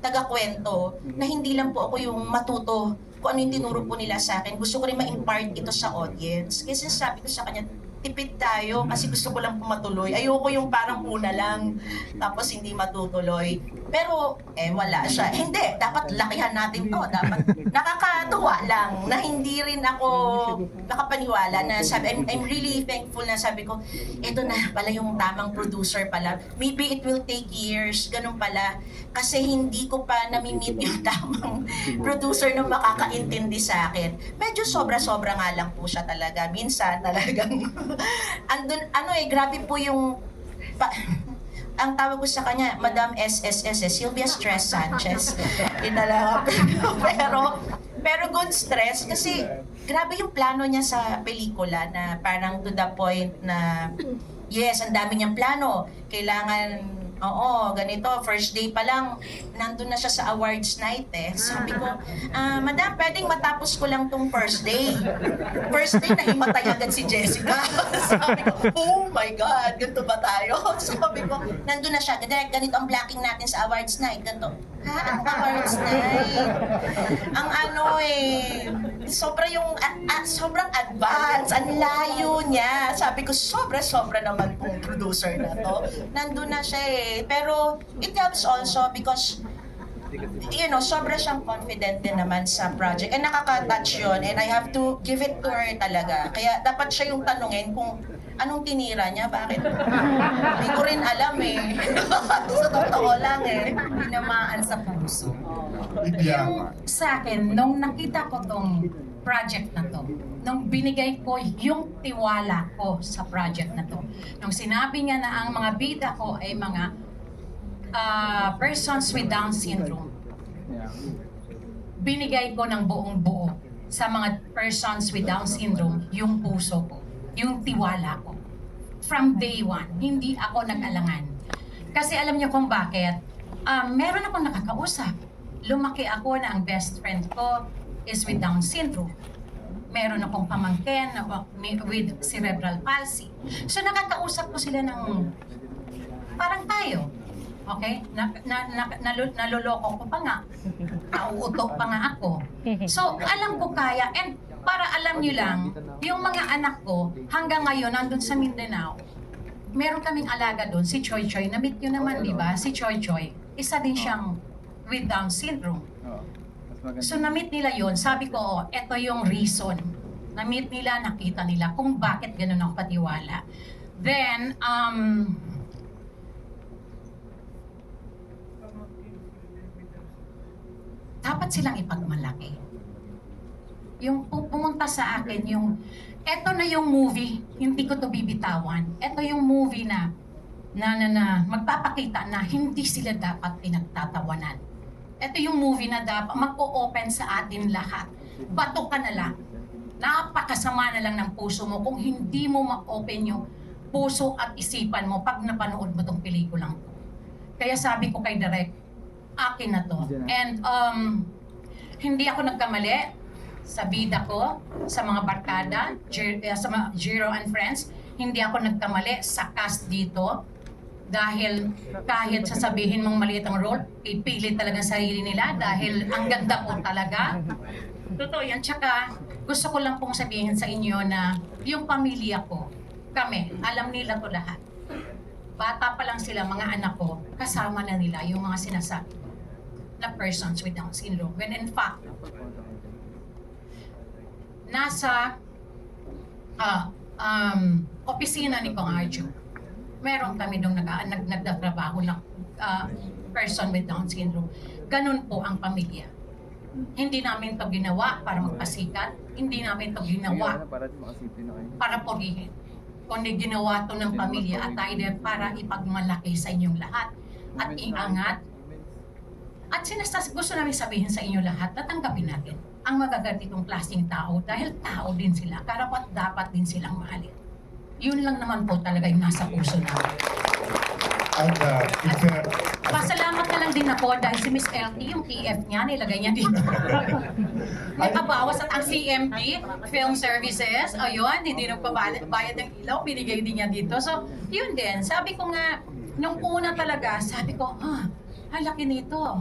taga-kwento na hindi lang po ako yung matuto kung ano yung tinuro po nila sa akin. Gusto ko rin ma-impart ito sa audience. Kasi sabi ko sa kanya, tipid tayo kasi gusto ko lang po matuloy. Ayoko yung parang una lang tapos hindi matutuloy. Pero wala siya. Hindi, dapat lakihan natin to. Dapat nakakatuwa lang na hindi rin ako nakapaniwala na sabi, I'm really thankful na sabi ko, ito na pala yung tamang producer pala. Maybe it will take years, ganun pala. Kasi hindi ko pa nami-meet yung tamang producer na makakaintindi sa akin. Medyo sobra-sobra nga lang po siya talaga. Minsan talagang grabe po yung ang tawag ko sa kanya, Madam SSS, Sylvia Stress Sanchez. pero good stress kasi grabe yung plano niya sa pelikula na parang to the point na yes, ang dami niyang plano. Kailangan ganito, first day pa lang, nandun na siya sa awards night eh. Sabi ko, Madam, pwedeng matapos ko lang tong first day. First day, nahimatay agad si Jessica. Sabi ko, oh my God, ganito ba tayo? Sabi ko, nandun na siya, ganito ang blocking natin sa awards night. Ganito, anong awards night? Ang sobra yung, sobrang advance, ang layo niya. Sabi ko, sobra naman pong producer na to. Nandun na siya eh. Pero it helps also because sobra siyang confident din naman sa project. And nakaka-touch yun. And I have to give it to her talaga. Kaya dapat siya yung tanungin kung anong tinira niya, bakit? Hindi ko rin alam eh. Sa totoo lang eh. Tinamaan sa puso. Ibya. Yung sa akin, nung nakita ko tong project na to, nung binigay ko yung tiwala ko sa project na to, nung sinabi niya na ang mga bida ko ay mga persons with Down syndrome, binigay ko ng buong buo sa mga persons with Down syndrome yung puso ko, yung tiwala ko. From day one, hindi ako nag-alangan. Kasi alam niyo kung bakit? Meron akong nakakausap. Lumaki ako na ang best friend ko is with Down syndrome. Meron akong pamangkin na with cerebral palsy. So nakakausap ko sila ng parang tayo. Okay? Naloloko ko pa nga. Nauutok pa nga ako. So alam ko kaya. And para alam nyo lang, yung mga anak ko hanggang ngayon nandun sa Mindanao, meron kaming alaga doon, si Choy Choy. Na-meet nyo naman, di ba? Si Choy Choy. Isa din siyang with Down syndrome. So na-meet nila yon. Sabi ko, eto yung reason. Na-meet nila, nakita nila kung bakit ganun ako patiwala. Then, dapat silang ipagmalaki. Yung pumunta sa akin, yung, eto na yung movie, hindi ko to bibitawan. Eto yung movie na magpapakita na hindi sila dapat pinagtatawanan. Ito yung movie na dapat mag-o-open sa atin lahat. Bato ka na lang. Napakasama na lang ng puso mo kung hindi mo ma-open yung puso at isipan mo pag napanood mo tong pelikulang to. Kaya sabi ko kay Direk, akin na to. And hindi ako nagkamali sa bida ko, sa mga barkada, sa mga Jiro and Friends. Hindi ako nagkamali sa cast dito. Dahil kahit sasabihin mong maliit ang role, ipilit talaga ang sarili nila dahil ang ganda ko talaga. Totoo yan. Tsaka gusto ko lang pong sabihin sa inyo na yung pamilya ko, kami, alam nila to lahat. Bata pa lang sila, mga anak ko, kasama na nila yung mga sinasabi na persons with Down syndrome. When in fact, nasa opisina ni Kong Arjo, meron kami nung nagtatrabaho na person with Down syndrome. Ganun po ang pamilya. Hindi namin to ginawa para magpasikat. Hindi namin to ginawa para purihin. Kundi ginawa to ng pamilya at tayo para ipagmalaki sa inyong lahat at iangat. At gusto namin sabihin sa inyo lahat na tanggapin natin ang magagatitong klaseng tao dahil tao din sila. Karapat dapat din silang mahalin. Yun lang naman po talaga yung nasa puso namin. Pasalamat na lang din ako dahil si Miss LT, yung TF niya, nilagay niya dito. May kabawas at ang CMP, Film Services, ayun, hindi nagpabayad ng ilaw, binigay din niya dito. So, yun din. Sabi ko nga, nung una talaga, sabi ko, ang laki nito.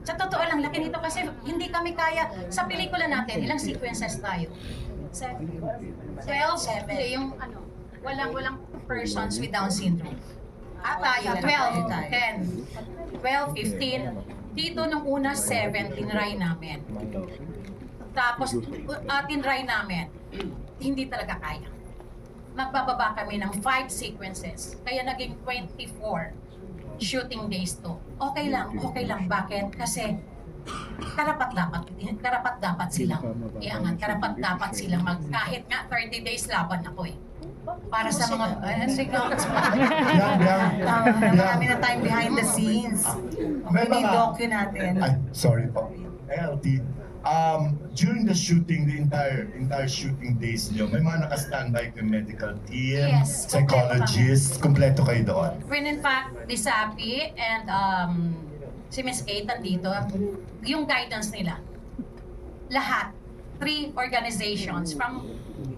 Sa totoo lang, laki nito kasi hindi kami kaya, sa pelikula natin, ilang sequences tayo? 12? Hindi, yung walang persons with Down syndrome. Tayo, 12, 10, 12, 15. Dito nung una, 7, tinry namin. Tapos, tinry namin, hindi talaga kaya. Magbababa kami ng 5 sequences. Kaya naging 24 shooting days to. Okay lang. Bakit? Kasi karapat dapat silang iangat. Karapat dapat silang kahit nga 30 days laban ako eh. Para sa mga marami na time behind the scenes. Docu natin. Sorry po. LT, during the shooting, the entire shooting days niyo, may mga naka-standby yung medical team, Yes, psychologist, kompleto kayo doon. When in fact, Disapi and si Miss Kate nandito, yung guidance nila, lahat, 3 organizations from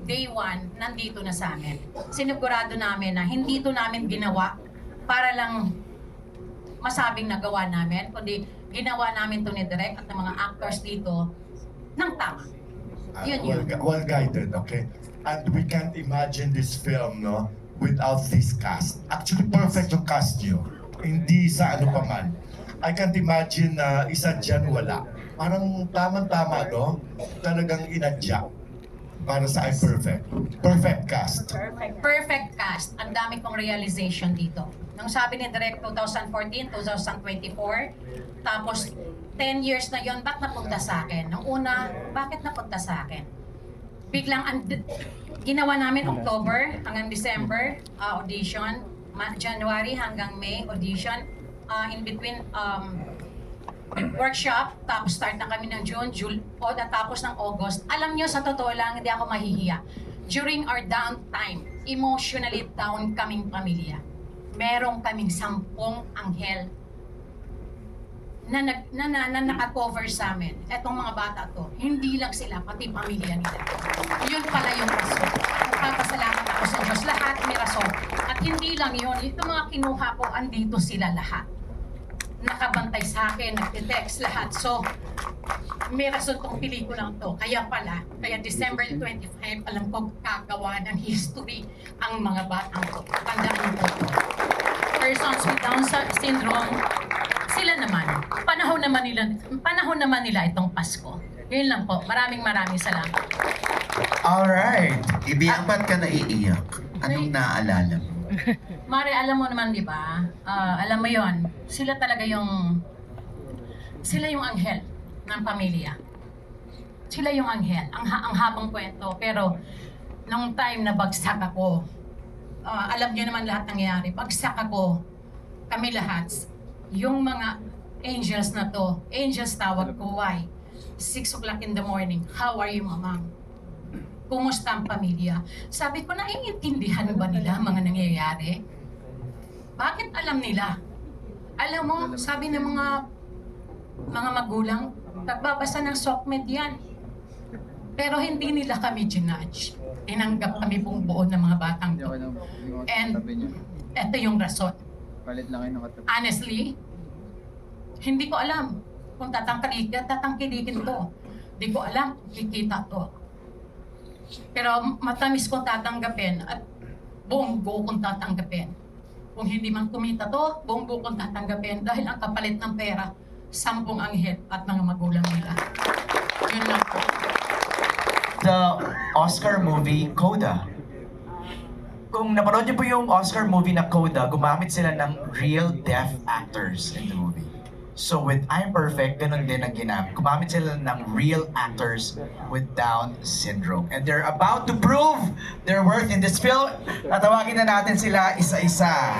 day 1, nandito na sa amin. Sinigurado namin na hindi ito namin ginawa para lang masabing nagawa namin, kundi ginawa namin ito ni Direk at ng mga actors dito ng tama. Yun. well guided, okay? And we can't imagine this film, no, without this cast. Actually, perfect yung cast nyo. Hindi sa ano pa man. I can't imagine na isa dyan wala. Parang tamang-tama, no? Talagang inadya para sa I'm Perfect. Perfect cast. Perfect cast. Ang dami kong realization dito. Nung sabi ni Direk 2014, 2024, tapos 10 years na yon, ba't napunta sa akin? Nung una, bakit napunta sa akin? Biglang ginawa namin October hanggang December, audition. January hanggang May, audition. In between, workshop, tapos start na kami ng June, o natapos ng August. Alam nyo, sa totoo lang, hindi ako mahihiya. During our downtime, emotionally down kaming pamilya. Meron kaming 10 anghel na naka-cover sa amin. Etong mga bata to, hindi lang sila, pati pamilya nila. Yun pala yung rason. Nagpapasalamat ako sa Diyos. Lahat may rason. At hindi lang yun, itong mga kinuha ko, andito sila lahat. Nakabantay sa akin, nag-text lahat. So, may rason tong pelikulang to. Kaya December 25, alam ko kagawa ng history ang mga batang to. Tandaan ko to. Persons with Down syndrome, sila naman. Panahon naman nila itong Pasko. Yun lang po. Maraming salamat. Alright. Ibiyak, ba't ka naiiyak? Anong naaalala mo? Mare, alam mo naman, di ba? Alam mo yon, sila yung anghel ng pamilya. Sila yung anghel, ang habang kwento. Pero, nung time na bagsak ako, alam niyo naman lahat nangyayari. Bagsak ako, kami lahat, yung mga angels na to, angels tawag ko, why? 6 o'clock in the morning, how are you, mamang? Kumusta ang pamilya? Sabi ko, naiintindihan ba nila ang mga nangyayari? Bakit alam nila? Alam mo, sabi ng mga magulang, nagbabasa ng SOCMED yan. Pero hindi nila kami ginudge. Tinanggap kami buong buo ng mga batang to. And eto yung rason. Honestly, hindi ko alam kung tatangkilikin to. Hindi ko alam kung kikita to. Pero matamis kong tatanggapin at buong buo kong tatanggapin. Kung hindi man kumita to, buong buo kong tatanggapin dahil ang kapalit ng pera, 10 anghel at mga magulang nila. Yun lang po. The Oscar movie, Coda. Kung napanood niyo po yung Oscar movie na Coda, gumamit sila ng real deaf actors in the movie. So with I'm Perfect, ganun din ang ginamit. Gumamit sila ng real actors with Down syndrome. And they're about to prove their worth in this film. Tatawagin na natin sila isa-isa.